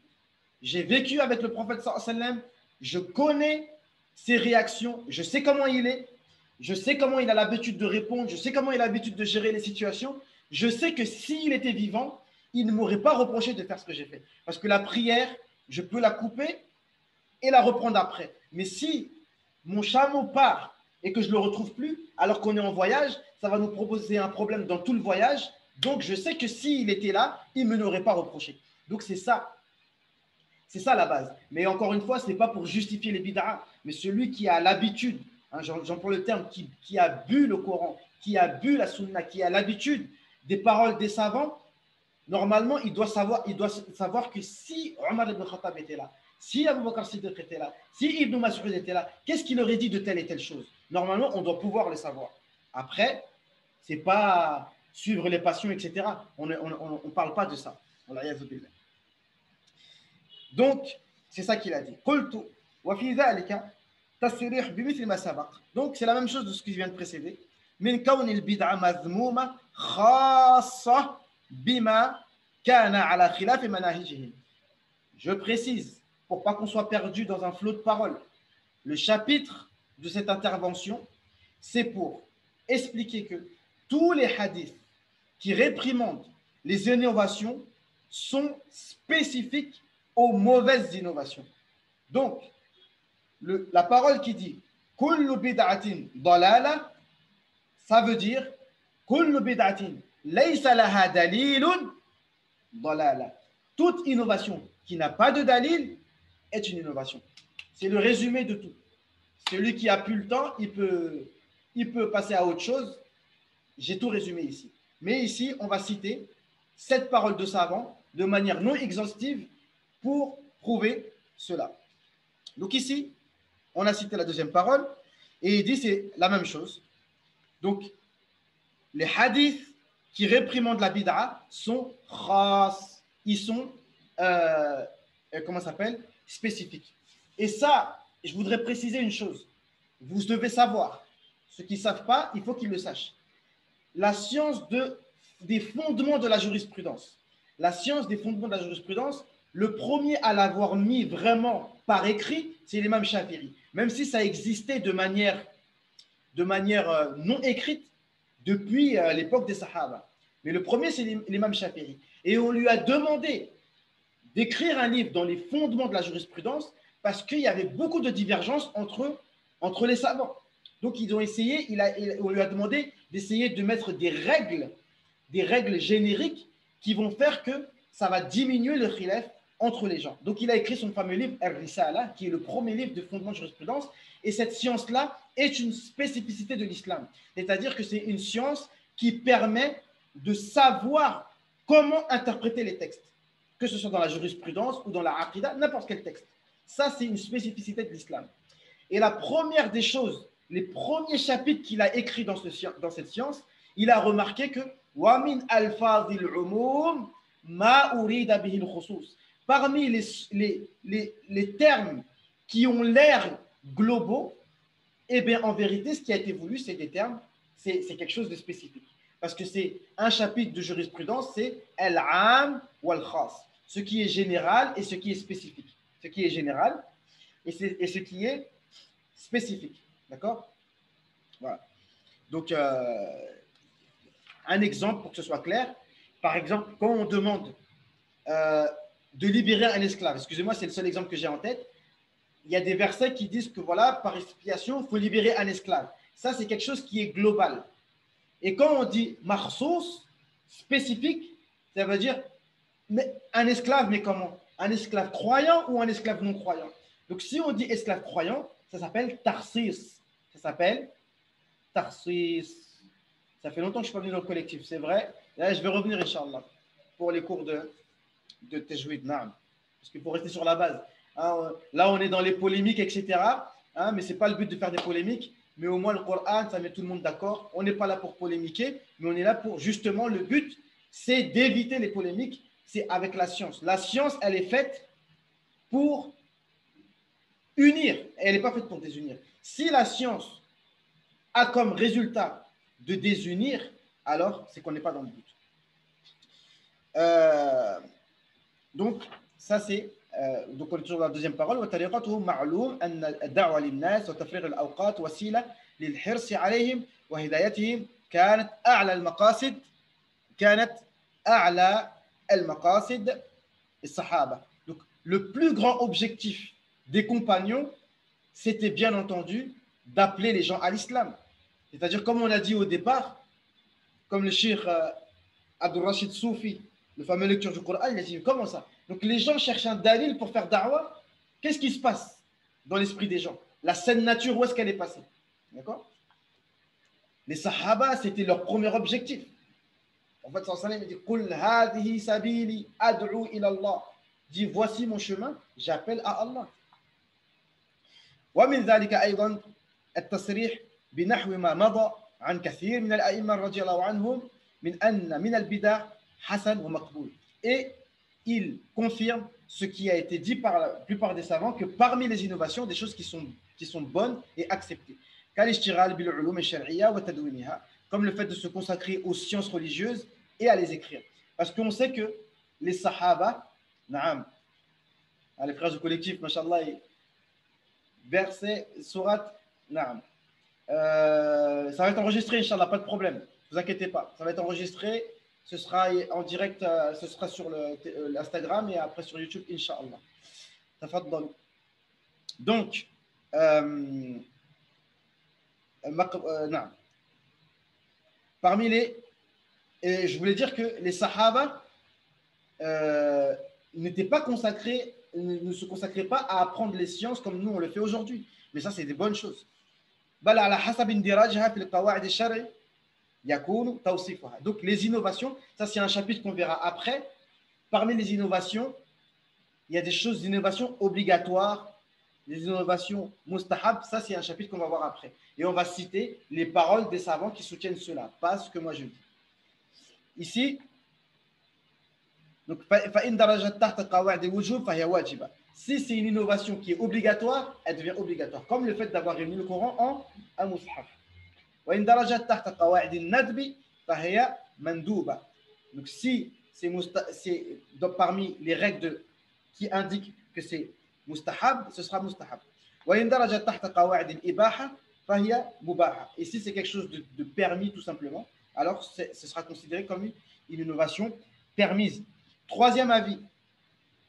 j'ai vécu avec le prophète sallallahu alayhi wa sallam, je connais ses réactions, je sais comment il est, je sais comment il a l'habitude de répondre, je sais comment il a l'habitude de gérer les situations. Je sais que s'il était vivant, il ne m'aurait pas reproché de faire ce que j'ai fait. Parce que la prière, je peux la couper et la reprendre après. Mais si mon chameau part et que je ne le retrouve plus, alors qu'on est en voyage, ça va nous proposer un problème dans tout le voyage. Donc, je sais que s'il était là, il ne me l'aurait pas reproché. Donc, c'est ça. C'est ça la base. Mais encore une fois, ce n'est pas pour justifier les bid'ah, mais celui qui a l'habitude, hein, j'emploie le terme, qui a bu le Coran, qui a bu la Sunna, qui a l'habitude des paroles des savants, normalement, il doit savoir que si Omar ibn Khattab était là, si Abu Bakr Siddiq était là, si Ibn Mas'ud était là, qu'est-ce qu'il aurait dit de telle et telle chose? Normalement, on doit pouvoir le savoir. Après, ce n'est pas suivre les passions, etc. On ne parle pas de ça. Donc, c'est ça qu'il a dit. Donc, c'est la même chose de ce qui vient de précéder. من كون البدعة مذمومة خاصة بما كان على خلاف مناهجهم. Je précise, pour pas qu'on soit perdu dans un flot de paroles, le chapitre de cette intervention, c'est pour expliquer que tous les hadiths qui réprimandent les innovations sont spécifiques aux mauvaises innovations. Donc, la parole qui dit « Kullu bid'atin dalala », ça veut dire « Kullu bid'atin laysa laha dalilun dalala ». Toute innovation qui n'a pas de dalil est une innovation. C'est le résumé de tout. Celui qui a plus le temps, il peut passer à autre chose. J'ai tout résumé ici. Mais ici, on va citer 7 paroles de savants de manière non exhaustive pour prouver cela. Donc ici, on a cité la deuxième parole et il dit c'est la même chose. Donc, les hadiths qui réprimandent la bid'a sont khas, ils sont comment ça s'appelle, spécifiques. Et ça, je voudrais préciser une chose. Vous devez savoir. Ceux qui ne savent pas, il faut qu'ils le sachent. La science des fondements de la jurisprudence. La science des fondements de la jurisprudence, le premier à l'avoir mis vraiment par écrit, c'est l'imam Shafi'i. Même si ça existait de manière non écrite depuis l'époque des Sahaba. Mais le premier, c'est l'imam Shafi'i. Et on lui a demandé d'écrire un livre dans les fondements de la jurisprudence parce qu'il y avait beaucoup de divergences entre les savants. Donc, ils ont essayé, on lui a demandé d'essayer de mettre des règles génériques qui vont faire que ça va diminuer le khilaf entre les gens. Donc, il a écrit son fameux livre, Ar-Risala, qui est le premier livre de fondement de jurisprudence. Et cette science-là est une spécificité de l'islam. C'est-à-dire que c'est une science qui permet de savoir comment interpréter les textes, que ce soit dans la jurisprudence ou dans la aqidah, n'importe quel texte. Ça, c'est une spécificité de l'islam. Et la première des choses, les premiers chapitres qu'il a écrits dans cette science, il a remarqué que وَمِنْ أَلْفَاظِ الْعُمُومِ مَا أُرِيدَ بِهِ الْخُصُوص. Parmi les termes qui ont l'air globaux, eh bien, en vérité, ce qui a été voulu, c'est des termes, c'est quelque chose de spécifique. Parce que c'est un chapitre de jurisprudence, c'est al-am wal-khas. Ce qui est général et ce qui est spécifique. Ce qui est général et ce qui est spécifique. D'accord? Voilà. Donc, un exemple pour que ce soit clair. Par exemple, quand on demande de libérer un esclave, excusez-moi, c'est le seul exemple que j'ai en tête, il y a des versets qui disent que voilà, par expiation, il faut libérer un esclave. Ça, c'est quelque chose qui est global. Et quand on dit makhsous, spécifique, ça veut dire mais un esclave, mais comment? Un esclave croyant ou un esclave non croyant? Donc, si on dit esclave croyant, ça s'appelle tarsis. Ça s'appelle tarsis. Ça fait longtemps que je ne suis pas venu dans le collectif, c'est vrai. Là, je vais revenir, Inch'Allah, pour les cours de Tajwid. Parce qu'il faut rester sur la base. Hein, là, on est dans les polémiques, etc. Hein, mais ce n'est pas le but de faire des polémiques. Mais au moins, le Coran, ça met tout le monde d'accord. On n'est pas là pour polémiquer, mais on est là pour, justement, le but, c'est d'éviter les polémiques. C'est avec la science. La science, elle est faite pour unir, et elle n'est pas faite pour désunir. Si la science a comme résultat de désunir, alors c'est qu'on n'est pas dans le but. Donc, ça c'est donc on est toujours dans la deuxième parole. وطريقته معلوم أن الدعوة للناس وتفريغ الأوقات وسيلة للحرص عليهم وهدايتهم كانت أعلى المقاصد الصحابة. Donc, le plus grand objectif des compagnons, c'était bien entendu d'appeler les gens à l'islam. C'est-à-dire, comme on a dit au départ, comme le cheikh Abdul Rashid Soufi, le fameux lecture du Coran, il a dit comment ça? Donc les gens cherchent un dalil pour faire da'wah. Qu'est-ce qui se passe dans l'esprit des gens? La saine nature, où est-ce qu'elle est passée? D'accord? Les Sahaba, c'était leur premier objectif. En fait, sallallahu alayhi wa sallam dit Qul hadhihi sabili ad'u ila Allah. Dit voici mon chemin, j'appelle à Allah. ومن ذلك أيضا التصريح بنحو ما مضى عن كثير من الأئمة رضي الله عنهم من أن من البدع حسن ومقبول. Et il confirme ce qui a été dit par la plupart des savants, que parmi les innovations, des choses qui sont bonnes et acceptées. كالاشتغال بالعلوم الشرعية وتدوينها, comme le fait de se consacrer aux sciences religieuses et à les écrire. Parce qu'on sait que les Sahaba, naam, les frères du collectif, mashallah, verset, sourate, naam. Ça va être enregistré, Inch'Allah, pas de problème. Ne vous inquiétez pas. Ça va être enregistré. Ce sera en direct, ce sera sur l'Instagram et après sur YouTube, Inch'Allah. Tafaddal. Donc, parmi les. Et je voulais dire que les Sahaba n'étaient pas consacrés, ne se consacraient pas à apprendre les sciences comme nous on le fait aujourd'hui. Mais ça, c'est des bonnes choses. بل على حسب اندراجها في القواعد الشرعي يكون توصيفها. Donc les innovations, ça c'est un chapitre qu'on verra après. Parmi les innovations, il y a des choses d'innovation obligatoires, des innovations mustahab, ça c'est un chapitre qu'on va voir après. Et on va citer les paroles des savants qui soutiennent cela, pas ce que moi je dis. Ici, donc فإن درجت تحت قواعد الوجوب فهي واجبة. Si c'est une innovation qui est obligatoire, elle devient obligatoire. Comme le fait d'avoir réuni le Coran en un mushaf. وإن درجت تحت قواعد الندب فهي مندوبة. Donc si c'est parmi les règles qui indiquent que c'est mustahab, ce sera mustahab. وإن درجت تحت قواعد الإباحة فهي مباحة. Et si c'est quelque chose de permis tout simplement, alors ce sera considéré comme une innovation permise. Troisième avis,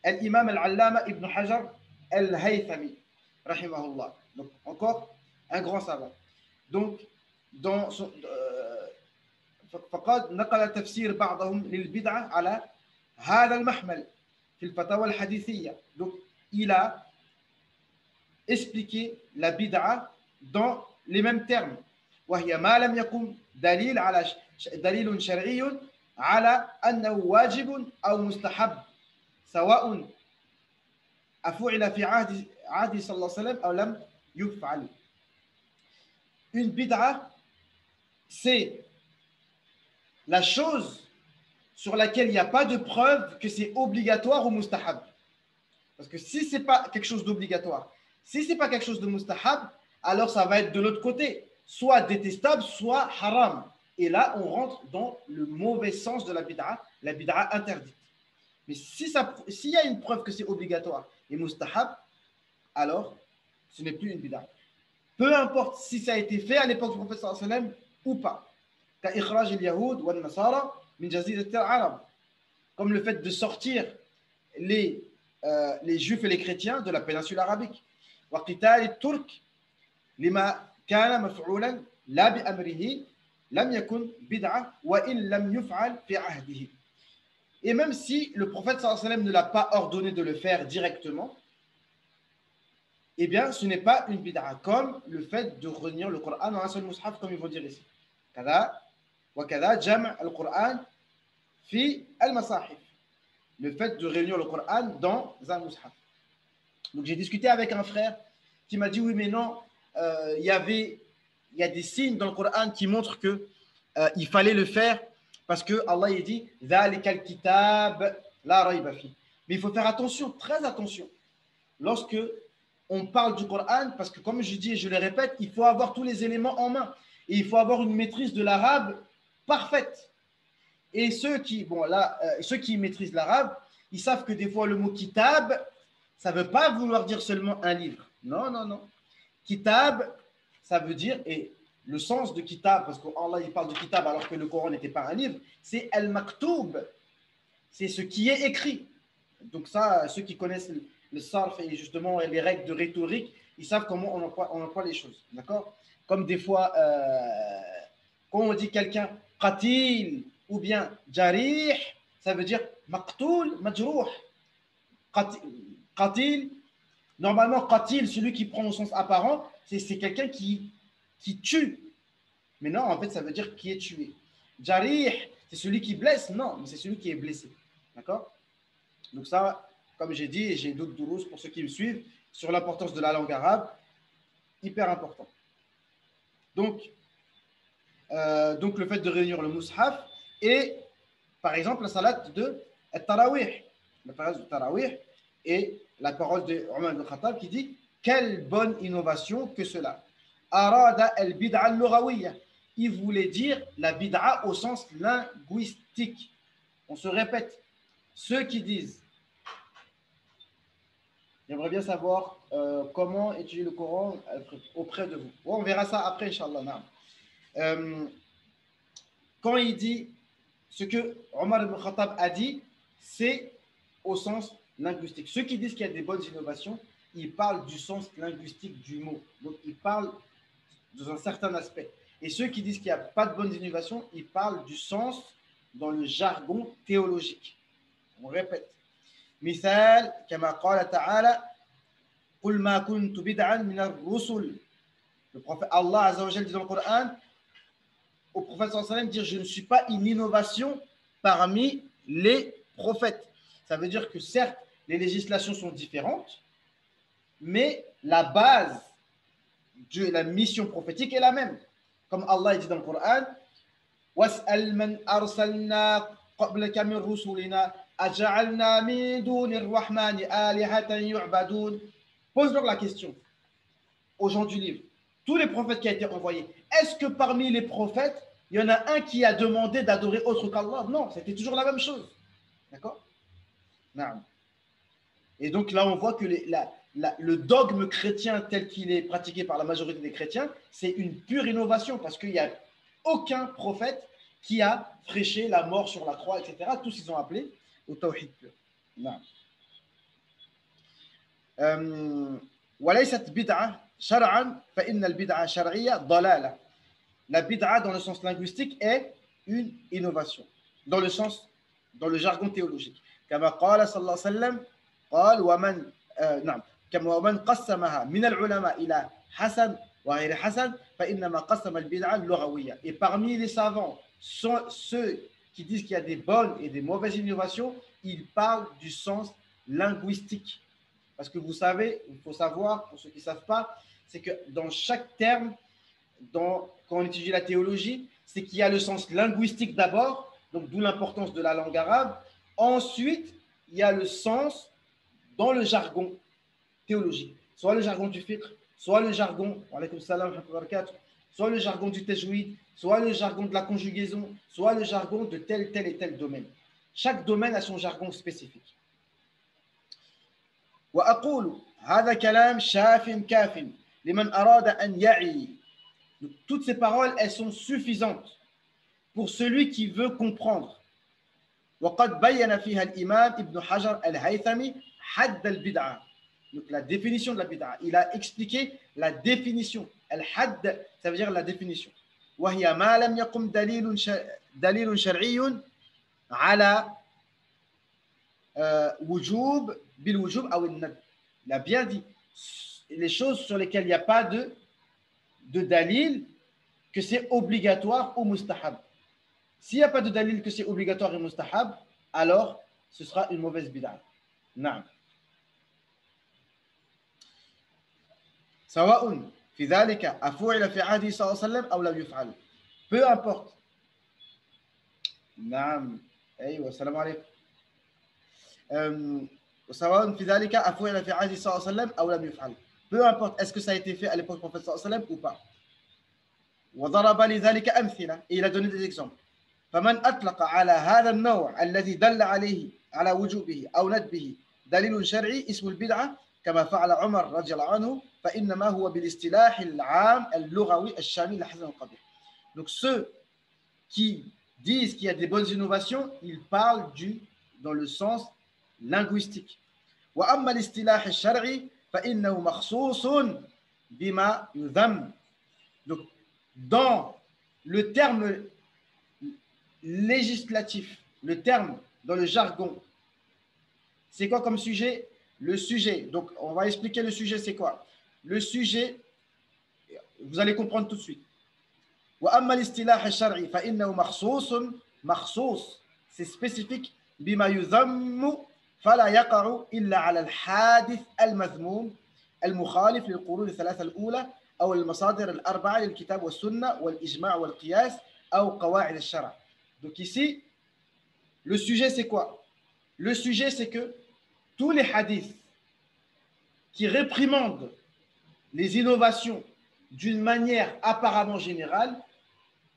l'imam al-allama ibn Hajar al-Haythami, rahimahullah. Donc, encore un grand savant. Donc, dans son. فقد نقل تفسير بعضهم للبدعة على هذا المحمل في الفتاوى الحديثية. Donc, il a expliqué la bid'a dans les mêmes termes. وهي ما لم يكن دليل شرعي على أنه واجب أو مستحب سواء أفعل في عهد صلى الله عليه وسلم أو لم يفعل. Une bid'a, c'est la chose sur laquelle il n'y a pas de preuve que c'est obligatoire ou mustahab. Parce que si ce n'est pas quelque chose d'obligatoire, si ce n'est pas quelque chose de mustahab, alors ça va être de l'autre côté, soit détestable, soit haram. Et là, on rentre dans le mauvais sens de la bid'a interdite. Mais s'il y a une preuve que c'est obligatoire et mustahab, alors ce n'est plus une bid'a. Peu importe si ça a été fait à l'époque du prophète sallallahu alayhi wa sallam ou pas. كإخراج اليهود والنصارى من جزيرة العرب. Comme le fait de sortir les juifs et les chrétiens de la péninsule arabique. وقتال الترك لما كان مفعولا لا بأمره لم يكن بدعة وإن لم يفعل في عهده. Et même si le prophète sallallahu alayhi wa sallam ne l'a pas ordonné de le faire directement, eh bien, ce n'est pas une bid'a, comme le fait de réunir le Coran dans un seul mushaf, comme ils vont dire ici. Kada, wa kada, jam' al-Quran fi al-masahif. Le fait de réunir le Coran dans un mushaf. Donc, j'ai discuté avec un frère qui m'a dit oui, mais non, il y a des signes dans le Coran qui montrent que il fallait le faire parce que Allah il dit Dhalikal kitab la rayba fi. Mais il faut faire attention, très attention. Lorsque on parle du Coran parce que, comme je dis et je le répète, il faut avoir tous les éléments en main et il faut avoir une maîtrise de l'arabe parfaite. Et ceux qui maîtrisent l'arabe, ils savent que des fois le mot kitab, ça ne veut pas vouloir dire seulement un livre. Non, non, non. Kitab, ça veut dire, et le sens de kitab, parce qu'Allah il parle de kitab alors que le Coran n'était pas un livre, c'est al-maktoub, c'est ce qui est écrit. Donc ça, ceux qui connaissent le sarf et justement les règles de rhétorique, ils savent comment on emploie les choses. D'accord? Comme des fois, quand on dit quelqu'un qatil ou bien jarih, ça veut dire maqtoul, majrouh. Qatil, normalement, qatil, celui qui prend au sens apparent, c'est quelqu'un qui tue. Mais non, en fait, ça veut dire qui est tué. Jarih, c'est celui qui blesse. Non, mais c'est celui qui est blessé. D'accord? Donc ça, comme j'ai dit, et j'ai d'autres dourous pour ceux qui me suivent, sur l'importance de la langue arabe, hyper important. Donc le fait de réunir le mushaf et, par exemple, la salat de Tarawih. La phrase de Tarawih et la parole de Omar ibn Khattab qui dit « Quelle bonne innovation que cela !» Arada al-bid'a al-lughawiyya. Il voulait dire la bid'a au sens linguistique. On se répète. Ceux qui disent j'aimerais bien savoir comment étudier le Coran auprès de vous. Ouais, on verra ça après, Inch'Allah. Quand il dit ce que Omar ibn Khattab a dit, c'est au sens linguistique. Ceux qui disent qu'il y a des bonnes innovations, ils parlent du sens linguistique du mot. Donc, ils parlent dans un certain aspect. Et ceux qui disent qu'il n'y a pas de bonnes innovations, ils parlent du sens dans le jargon théologique. On répète. مثال كما قال تعالى قل ما كنت بدعا من الرسل. Le prophète Allah Azza wa Jalla dit dans le Coran au prophète sallallahu alayhi wa sallam dire je ne suis pas une innovation parmi les prophètes. Ça veut dire que certes les législations sont différentes, mais la base de la mission prophétique est la même. Comme Allah dit dans le Coran وَاسْأَلْ مَنْ أَرْسَلْنَا قَبْلَكَ مِنْ رُسُلِنَا أَجَعَلْنَا مِنْ دُونِ الرَّحْمَنِ آلِهَةً يُعْبَدُونَ. Pose-leur la question aux gens du livre. Tous les prophètes qui ont été envoyés, est-ce que parmi les prophètes, il y en a un qui a demandé d'adorer autre qu'Allah? Non, c'était toujours la même chose. D'accord? Non. Et donc là, on voit que le dogme chrétien tel qu'il est pratiqué par la majorité des chrétiens, c'est une pure innovation parce qu'il n'y a aucun prophète qui a prêché la mort sur la croix, etc. Tous ils ont appelé au tawhid pur. Non. وليست بدعة شرعا فإن البدعة شرعية ضلالة. La bid'a dans le sens linguistique est une innovation dans le jargon théologique. كما قال صلى الله عليه وسلم قال ومن قسمها من العلماء إلى حسن وغير حسن فإنما قسم البدعة اللغوية. Et parmi les savants, ceux qui disent qu'il y a des bonnes et des mauvaises innovations, ils parlent du sens linguistique. Parce que vous savez, il faut savoir, pour ceux qui ne savent pas, c'est que dans chaque terme, quand on étudie la théologie, c'est qu'il y a le sens linguistique d'abord, donc d'où l'importance de la langue arabe. Ensuite, il y a le sens dans le jargon théologique, soit le jargon du fiqh, soit le jargon, soit le jargon du tajwid, soit le jargon de la conjugaison, soit le jargon de tel et tel domaine. Chaque domaine a son jargon spécifique. وأقول هذا كلام شاف كاف لمن أراد أن يعي. Toutes ces paroles, elles sont suffisantes pour celui qui veut comprendre. وقد بين فيها الإمام ابن حجر الهيثمي حد البدعة. Donc la définition de la bid'a. Il a expliqué la définition. Al-hadd, ça veut dire la définition. وهي ما لم يقم دليل شرعي على وجوب بالوجوب أو الندب. Il a bien dit les choses sur lesquelles il n'y a pas de dalil que c'est obligatoire ou mustahab. S'il n'y a pas de dalil que c'est obligatoire et mustahab, alors ce sera une mauvaise bid'a. نعم. سواء في ذلك أفعل في عهده صلى الله عليه وسلم أو لم يفعل. Peu importe. نعم. أيوة السلام عليكم. سواء في ذلك أفعل في عهده صلى الله عليه وسلم أو لم يفعل. peu importe est-ce que ça a été fait à l'époque du prophète sallallahu alayhi wa sallam ou pas. وضرب لذلك أمثلة. Et il a donné des exemples. فمن أطلق على هذا النوع الذي دل عليه على وجوبه أو ندبه دليل شرعي اسم البدعة كما فعل عمر رضي الله عنه فإنما هو بالاصطلاح العام اللغوي الشامل لحسن القبيح. Donc ceux qui disent qu'il y a des bonnes innovations, ils parlent dans le sens linguistique. وأما الاصطلاح الشرعي فإنه مخصوص بما يذم. Donc dans le terme législatif, le terme dans le jargon, c'est quoi comme sujet? Le sujet, donc on va expliquer le sujet, c'est quoi? Le sujet, vous allez comprendre tout de suite. وأما الاصطلاح الشرعي فإنه مخصوص c'est spécifique بما يذم فلا يقع إلا على الحادث المذموم المخالف للقرون الثلاثة الأولى أو المصادر الأربعة للكتاب والسنة والإجماع والقياس أو قواعد الشرع. Donc ici, le sujet c'est quoi? Le sujet c'est que tous les hadiths qui réprimandent les innovations d'une manière apparemment générale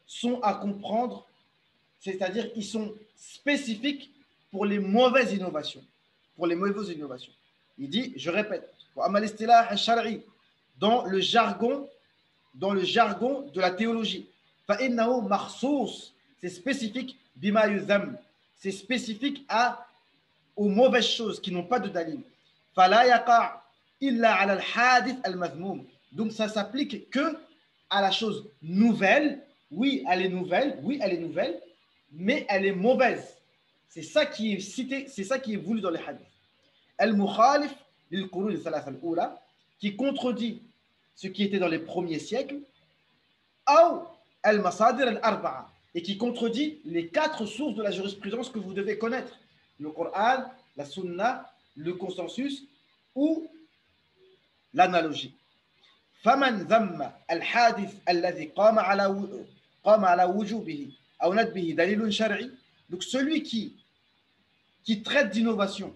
sont à comprendre, c'est-à-dire ils sont spécifiques pour les mauvaises innovations. Pour les mauvaises innovations. Il dit, je répète, dans le jargon de la théologie, c'est spécifique bima yuzam, c'est spécifique aux mauvaises choses qui n'ont pas de dalil. Donc ça s'applique que à la chose nouvelle. Oui, elle est nouvelle, mais elle est mauvaise. C'est ça qui est cité, c'est ça qui est voulu dans les hadiths. Al-Mukhalif lil-Qurun al-Thalatha al-Ula, qui contredit ce qui était dans les premiers siècles, ou al-Masadir al-Arba'a, et qui contredit les 4 sources de la jurisprudence que vous devez connaître: le Coran, la Sunna, le consensus ou l'analogie. فمن ذم الحادث الذي قام على وجوبه أو ندبه دليل شرعي. Donc celui qui traite d'innovation,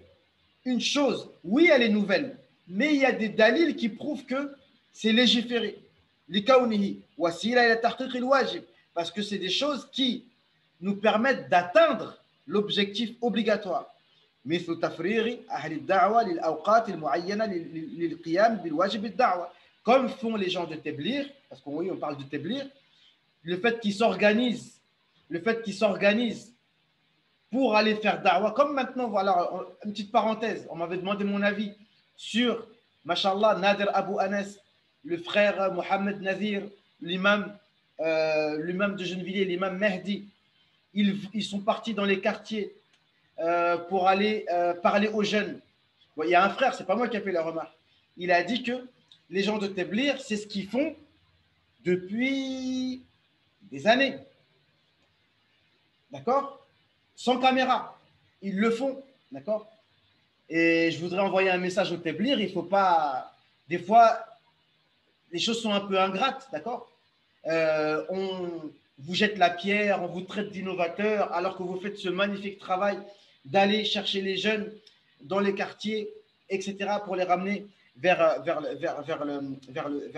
une chose, oui elle est nouvelle, mais il y a des dalils qui prouvent que c'est légiféré. لكونه وسيلة إلى تحقيق الواجب, parce que c'est des choses qui nous permettent d'atteindre l'objectif obligatoire. مثل تفريغ أهل الدعوة للأوقات المعينة للقيام بالواجب الدعوة, comme font les gens de Téblir, parce qu'on oui, on parle de Téblir, le fait qu'ils s'organisent pour aller faire da'wah, comme maintenant, voilà, une petite parenthèse, on m'avait demandé mon avis sur, mashallah, Nader Abou Anas, le frère Mohamed Nazir, l'imam de Gennevilliers, l'imam Mehdi. Ils sont partis dans les quartiers pour aller parler aux jeunes. Bon, il y a un frère, c'est pas moi qui ai fait la remarque, il a dit que les gens de Téblir, c'est ce qu'ils font depuis des années. D'accord? Sans caméra. Ils le font. D'accord? Et je voudrais envoyer un message au Téblir. Il ne faut pas. Des fois, les choses sont un peu ingrates. D'accord? On vous jette la pierre, on vous traite d'innovateur, alors que vous faites ce magnifique travail d'aller chercher les jeunes dans les quartiers, etc., pour les ramener vers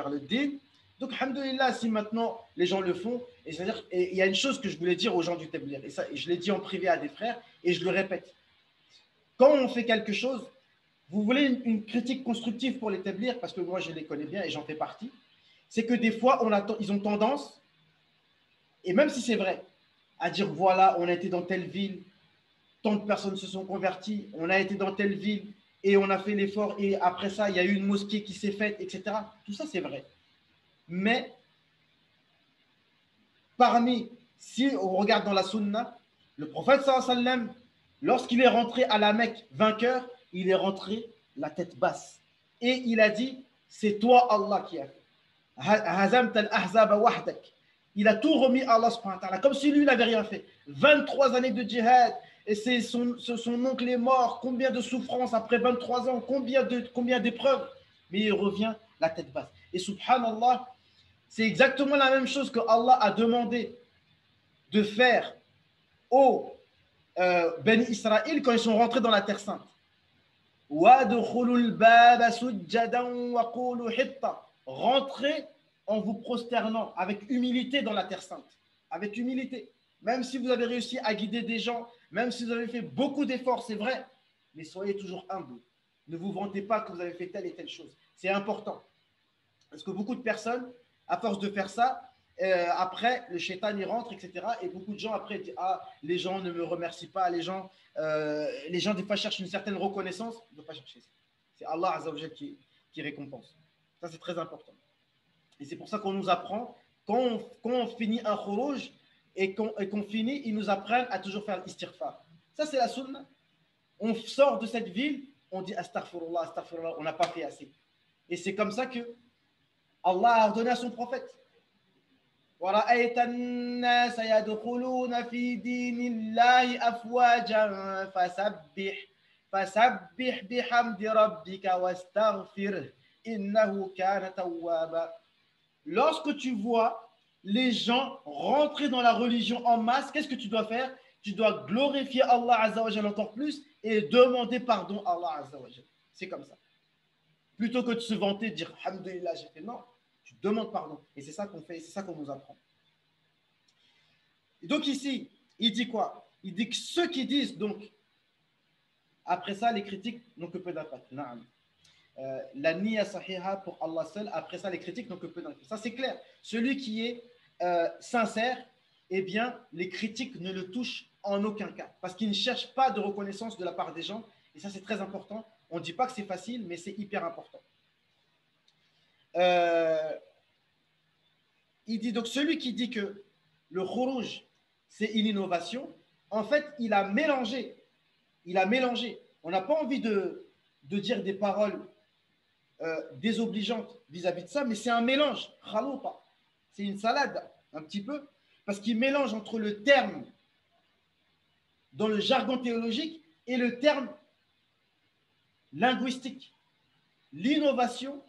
le din. Donc, alhamdoulilah, si maintenant les gens le font, et c'est-à-dire, il y a une chose que je voulais dire aux gens du Téblir, et ça, je l'ai dit en privé à des frères, et je le répète. Quand on fait quelque chose, vous voulez une critique constructive pour les Téblir, parce que moi je les connais bien et j'en fais partie, c'est que des fois, ils ont tendance, et même si c'est vrai, à dire voilà, on a été dans telle ville, tant de personnes se sont converties, on a été dans telle ville, et on a fait l'effort, et après ça, il y a eu une mosquée qui s'est faite, etc. Tout ça, c'est vrai. Mais, si on regarde dans la sunna, le prophète sallallahu alayhi wa sallam, lorsqu'il est rentré à la Mecque vainqueur, il est rentré la tête basse. Et il a dit, c'est toi Allah qui a fait. Il a tout remis à Allah subhanahu wa ta'ala, comme si lui n'avait rien fait. 23 années de djihad, et son oncle est mort, combien de souffrances après 23 ans, combien d'épreuves, mais il revient la tête basse. Et subhanallah, c'est exactement la même chose que Allah a demandé de faire aux Beni Israël quand ils sont rentrés dans la terre sainte. وَادْخُلُوا الْبَابَ سُجَّدًا وَقُولُوا حِطَّةً. Rentrez en vous prosternant avec humilité dans la terre sainte. Avec humilité. Même si vous avez réussi à guider des gens, même si vous avez fait beaucoup d'efforts, c'est vrai, mais soyez toujours humble. Ne vous vantez pas que vous avez fait telle et telle chose. C'est important. Parce que beaucoup de personnes, à force de faire ça, après, le shaitan y rentre, etc. Et beaucoup de gens, après, disent, ah, les gens ne me remercient pas, les gens, des fois, cherchent une certaine reconnaissance. Il ne faut pas chercher ça. C'est Allah Azzawajal qui récompense. Ça, c'est très important. Et c'est pour ça qu'on nous apprend, quand on finit un khuruj et qu'on finit, ils nous apprennent à toujours faire l'istighfar. Ça, c'est la sunna. On sort de cette ville, on dit astaghfirullah, astaghfirullah, on n'a pas fait assez. Et c'est comme ça que Allah a ordonné à son prophète. وَرَأَيْتَ النَّاسَ يَدْخُلُونَ فِي دِينِ اللَّهِ أَفْوَاجًا فَسَبِّحْ بِحَمْدِ رَبِّكَ وَاسْتَغْفِرْهُ إِنَّهُ كَانَ تَوَّابًا. Lorsque tu vois les gens rentrer dans la religion en masse, qu'est-ce que tu dois faire? Tu dois glorifier Allah Azza wa Jalla encore plus et demander pardon à Allah Azza wa Jalla. C'est comme ça. Plutôt que de se vanter, de dire Alhamdulillah, j'ai fait, non, tu demandes pardon. Et c'est ça qu'on fait, c'est ça qu'on nous apprend. Et donc ici, il dit quoi? Il dit que ceux qui disent, donc, après ça, les critiques n'ont que peu d'impact. La niya sahiha pour Allah seul, après ça, les critiques n'ont que peu d'impact. Ça, c'est clair. Celui qui est sincère, eh bien, les critiques ne le touchent en aucun cas. Parce qu'il ne cherche pas de reconnaissance de la part des gens. Et ça, c'est très important. On ne dit pas que c'est facile, mais c'est hyper important. Il dit donc, celui qui dit que le khuruj, c'est une innovation, en fait, il a mélangé. Il a mélangé. On n'a pas envie de dire des paroles désobligeantes vis-à-vis de ça, mais c'est un mélange. Khaloupa. C'est une salade, un petit peu, parce qu'il mélange entre le terme dans le jargon théologique et le terme linguistique. L'innovation,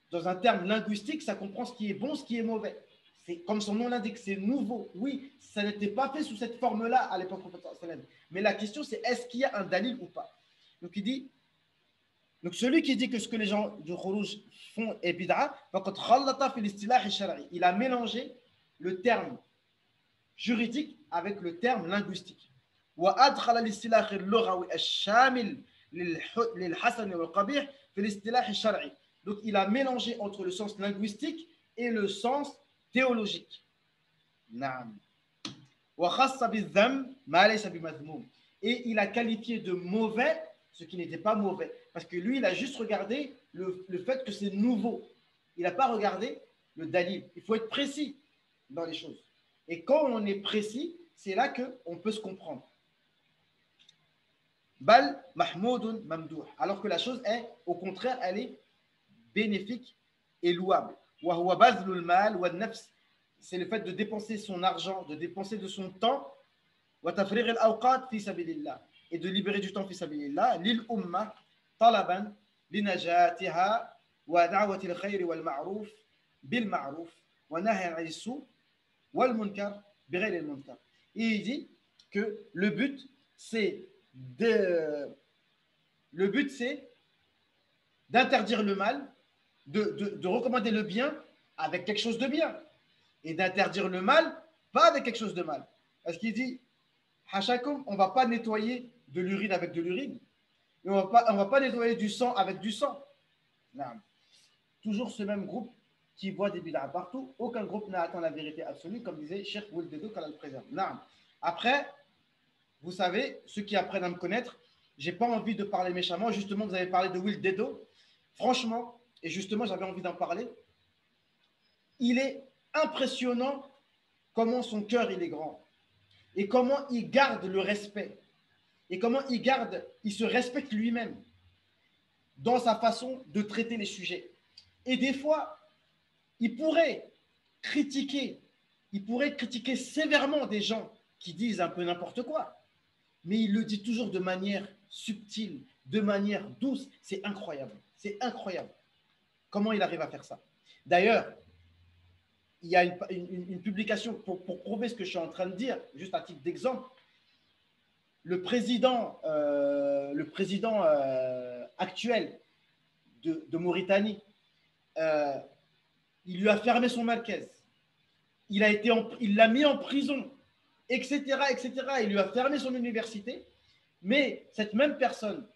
dans un terme linguistique, ça comprend ce qui est bon, ce qui est mauvais. C'est comme son nom l'indique, c'est nouveau. Oui, ça n'était pas fait sous cette forme-là à l'époque du prophète. Mais la question, c'est est-ce qu'il y a un dalil ou pas? Donc il dit, donc celui qui dit que ce que les gens du khuruj font est bid'a, il a mélangé le terme juridique avec le terme linguistique. وأدخل الاصطلاح اللغوي الشامل للحسن والقبيح في الاصطلاح الشرعي. Donc il a mélangé entre le sens linguistique et le sens théologique. نعم. وخص بالذم ما ليس بمذموم. Et il a qualifié de mauvais ce qui n'était pas mauvais. Parce que lui, il a juste regardé le fait que c'est nouveau. Il n'a pas regardé le dalil. Il faut être précis dans les choses. Et quand on est précis, c'est là qu'on peut se comprendre. Bal mahmoudun mamdouh. Alors que la chose est, au contraire, elle est bénéfique et louable. Wa huwa bazlul mal wa nafs. C'est le fait de dépenser son argent, de dépenser de son temps, wa tafriq al-awqat fi sabilillah, et de libérer du temps fi sabilillah, lil umma talaban linajatiha wa da'wati al-khayr wal ma'ruf bil ma'ruf wa nahy 'anil su' wal munkar bighayr al munkar. Et il dit que le but c'est d'interdire le mal, de recommander le bien avec quelque chose de bien, et d'interdire le mal, pas avec quelque chose de mal. Parce qu'il dit, Hachakum, on ne va pas nettoyer de l'urine avec de l'urine, et on ne va pas nettoyer du sang avec du sang. Non. Toujours ce même groupe qui voit des bid'a partout, aucun groupe n'a atteint la vérité absolue, comme disait Cheikh Wouldedou qu'Allah le préserve. Non. Après, vous savez, ceux qui apprennent à me connaître, j'ai pas envie de parler méchamment. Justement, vous avez parlé de Will Dedo. Franchement, et justement, j'avais envie d'en parler. Il est impressionnant comment son cœur il est grand et comment il garde le respect et comment il se respecte lui-même dans sa façon de traiter les sujets. Et des fois, il pourrait critiquer sévèrement des gens qui disent un peu n'importe quoi. Mais il le dit toujours de manière subtile, de manière douce. C'est incroyable. C'est incroyable. Comment il arrive à faire ça? D'ailleurs, il y a une publication pour prouver ce que je suis en train de dire, juste à titre d'exemple. le président actuel de Mauritanie, il lui a fermé son marquez, il l'a mis en prison, etc., etc. Il lui a fermé son université, mais cette même personne,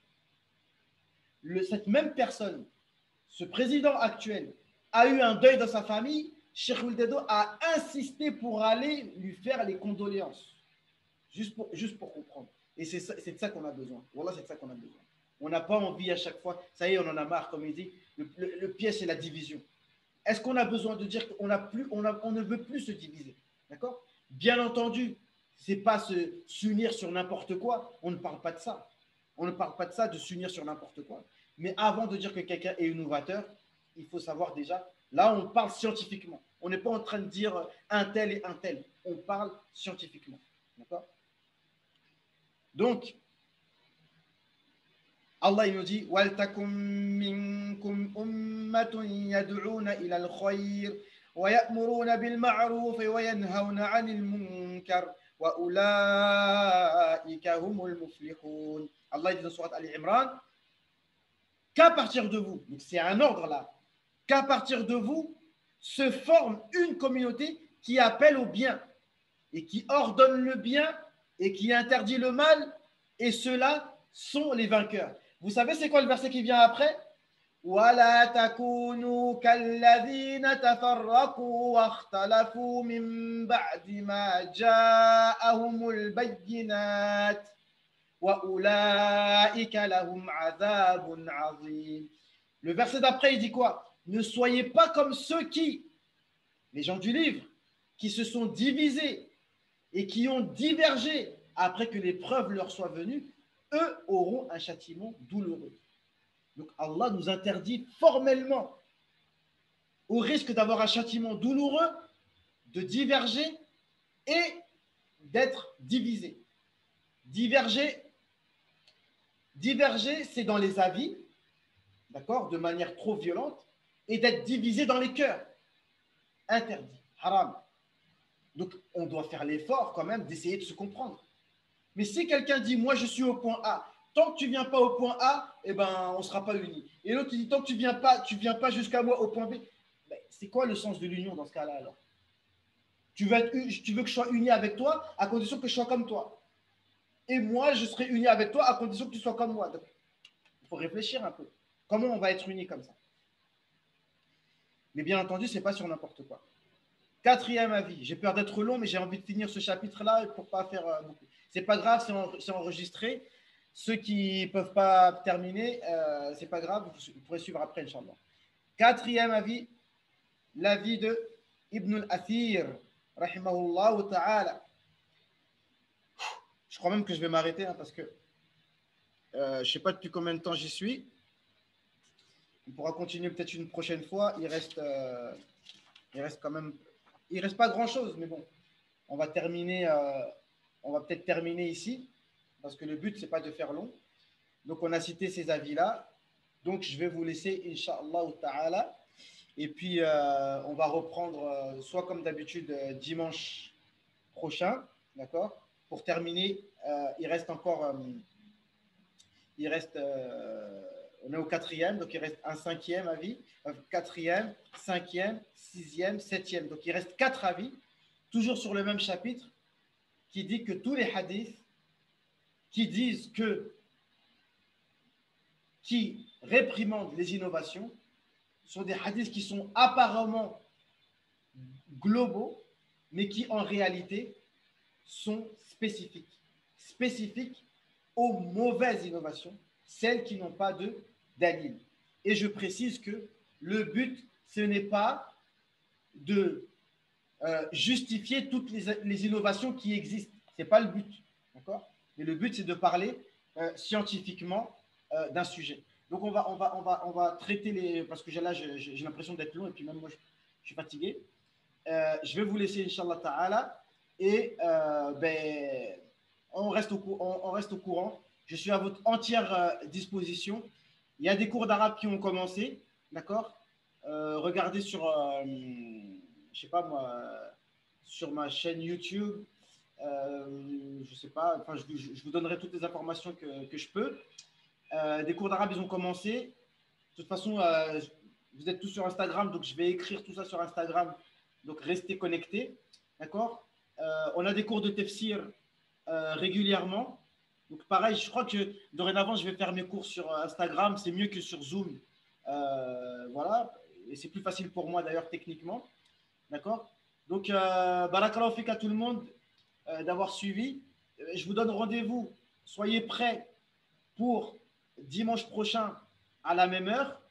ce président actuel, a eu un deuil dans sa famille. Cheikh Ould Dadou a insisté pour aller lui faire les condoléances, juste pour comprendre. Et c'est de ça qu'on a besoin. Voilà, c'est de ça qu'on a besoin. On n'a pas envie à chaque fois, ça y est, on en a marre, comme il dit, le piège, c'est la division. Est-ce qu'on a besoin de dire qu'on ne veut plus se diviser? D'accord? Bien entendu, c'est pas s'unir sur n'importe quoi. On ne parle pas de ça. On ne parle pas de ça, de s'unir sur n'importe quoi. Mais avant de dire que quelqu'un est innovateur, il faut savoir déjà, là, on parle scientifiquement. On n'est pas en train de dire un tel et un tel. On parle scientifiquement. D'accord? Donc, Allah il nous dit وَلْتَكُمْ مِنْكُمْ أُمَّةٌ يَدْعُونَ إِلَى الْخَيْرِ وَيَأْمُرُونَ بِالْمَعْرُوفِ وَيَنْهَوْنَ عَنِ الْمُنْكَرِ وَأُولَٰئِكَ هُمُ الْمُفْلِحُونَ. Allah dit dans Sourate Ali Imran qu'à partir de vous, donc c'est un ordre là, qu'à partir de vous se forme une communauté qui appelle au bien et qui ordonne le bien et qui interdit le mal, et ceux-là sont les vainqueurs. Vous savez c'est quoi le verset qui vient après? وَلَا تَكُونُوا كَالَّذِينَ تَفَرَّقُوا وَاخْتَلَفُوا مِنْ بَعْدِ مَا جَاءَهُمُ الْبَيِّنَاتُ وَأُولَٰئِكَ لَهُمْ عَذَابٌ عَظِيمٌ. Le verset d'après, il dit quoi? Ne soyez pas comme ceux qui, les gens du livre, qui se sont divisés et qui ont divergé après que les preuves leur soient venues, eux auront un châtiment douloureux. Donc Allah nous interdit formellement, au risque d'avoir un châtiment douloureux, de diverger et d'être divisé. Diverger, c'est dans les avis, d'accord, de manière trop violente, et d'être divisé dans les cœurs. Interdit, haram. Donc, on doit faire l'effort quand même d'essayer de se comprendre. Mais si quelqu'un dit, moi je suis au point A, tant que tu ne viens pas au point A, eh ben, on ne sera pas unis. Et l'autre dit, tant que tu ne viens pas jusqu'à moi au point B, ben, c'est quoi le sens de l'union dans ce cas-là alors? Tu veux que je sois uni avec toi à condition que je sois comme toi. Et moi, je serai uni avec toi à condition que tu sois comme moi. Donc, il faut réfléchir un peu. Comment on va être unis comme ça? Mais bien entendu, ce n'est pas sur n'importe quoi. Quatrième avis. J'ai peur d'être long, mais j'ai envie de finir ce chapitre-là pour ne pas faire beaucoup. Ce n'est pas grave, c'est enregistré. Ceux qui ne peuvent pas terminer, ce n'est pas grave, vous pourrez suivre après, Inch'Allah. Quatrième avis, l'avis de Ibn al-Athir, rahimahullah ta'ala. Je crois même que je vais m'arrêter parce que je ne sais pas depuis combien de temps j'y suis. On pourra continuer peut-être une prochaine fois. Il reste quand même. Il reste pas grand-chose, mais bon, on va peut-être terminer ici, parce que le but, c'est pas de faire long. Donc, on a cité ces avis-là. Donc, je vais vous laisser, Inch'Allah ta'ala. Et puis, on va reprendre, soit comme d'habitude, dimanche prochain, d'accord? Pour terminer, il reste encore... on est au quatrième, donc il reste un cinquième avis, quatrième, cinquième, sixième, septième. Donc il reste 4 avis, toujours sur le même chapitre, qui dit que tous les hadiths qui disent qui réprimandent les innovations sont des hadiths qui sont apparemment globaux, mais qui en réalité sont spécifiques aux mauvaises innovations, celles qui n'ont pas de dalil. Et je précise que le but, ce n'est pas de justifier toutes les innovations qui existent. Ce n'est pas le but. D'accord? Mais le but, c'est de parler scientifiquement d'un sujet. Donc, on va traiter les... Parce que là, j'ai l'impression d'être long et puis même moi, je suis fatigué. Je vais vous laisser, Inch'Allah ta'ala. Et on reste au courant. Je suis à votre entière disposition. Il y a des cours d'arabe qui ont commencé, d'accord? Regardez sur, je sais pas moi, sur ma chaîne YouTube. Je sais pas, enfin, je vous donnerai toutes les informations que je peux. Des cours d'arabe, ils ont commencé. De toute façon, vous êtes tous sur Instagram, donc je vais écrire tout ça sur Instagram. Donc restez connectés. D'accord. On a des cours de tafsir régulièrement. Donc pareil, je crois que dorénavant, je vais faire mes cours sur Instagram. C'est mieux que sur Zoom. Voilà. Et c'est plus facile pour moi d'ailleurs techniquement. D'accord. Donc, barakallahu fik à tout le monde d'avoir suivi. Je vous donne rendez-vous. Soyez prêts pour dimanche prochain à la même heure.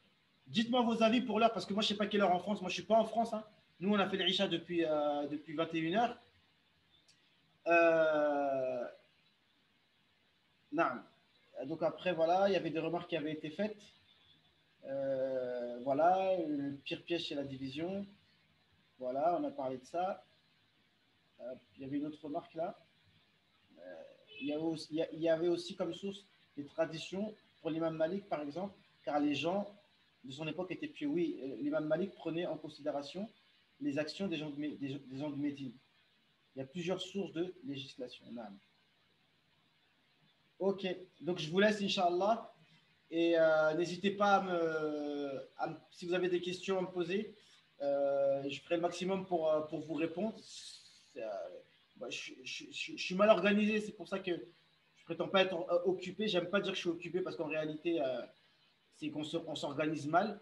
Dites-moi vos avis pour l'heure, parce que moi, je ne sais pas quelle heure en France. Moi, je ne suis pas en France. Hein. Nous, on a fait le Isha depuis 21h. Non. Donc après, voilà, il y avait des remarques qui avaient été faites. Voilà, le pire piège, c'est la division. Voilà, on a parlé de ça. Il y avait une autre remarque là. Il y avait aussi comme source des traditions pour l'imam Malik, par exemple, car les gens de son époque étaient pieux. Oui, l'imam Malik prenait en considération les actions des gens de Médine. Il y a plusieurs sources de législation. Ok, donc je vous laisse, Inch'Allah. Et n'hésitez pas si vous avez des questions à me poser, je ferai le maximum pour vous répondre. Euh, je suis mal organisé, c'est pour ça que je prétends pas être occupé. J'aime pas dire que je suis occupé parce qu'en réalité, c'est qu'on s'organise mal.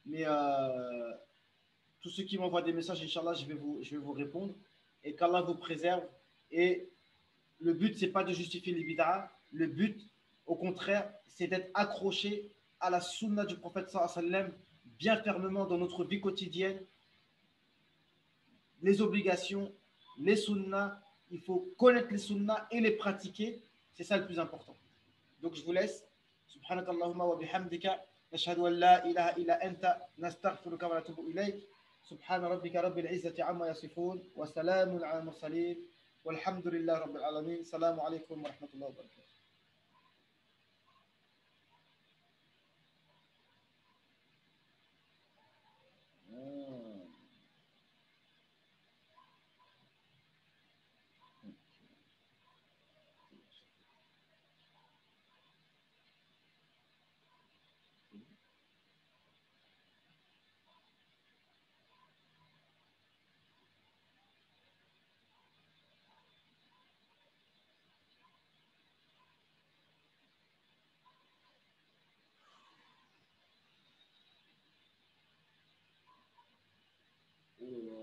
Mais tous ceux qui m'envoient des messages, Inch'Allah, je vais vous répondre. Et qu'Allah vous préserve. Et le but, c'est pas de justifier les bid'ah. Le but, au contraire, c'est d'être accroché à la sunna du prophète sallallahu alayhi wa sallam bien fermement dans notre vie quotidienne. Les obligations, les sunnas, il faut connaître les sunnas et les pratiquer. C'est ça le plus important. Donc, je vous laisse. سبحانك اللهم وبحمدك نشهد أن لا إله إلا أنت نستغفرك ونتوب إليك سبحان ربك رب العزة عما يصفون وسلام على المرسلين والحمد لله رب العالمين السلام عليكم ورحمة الله وبركاته Oh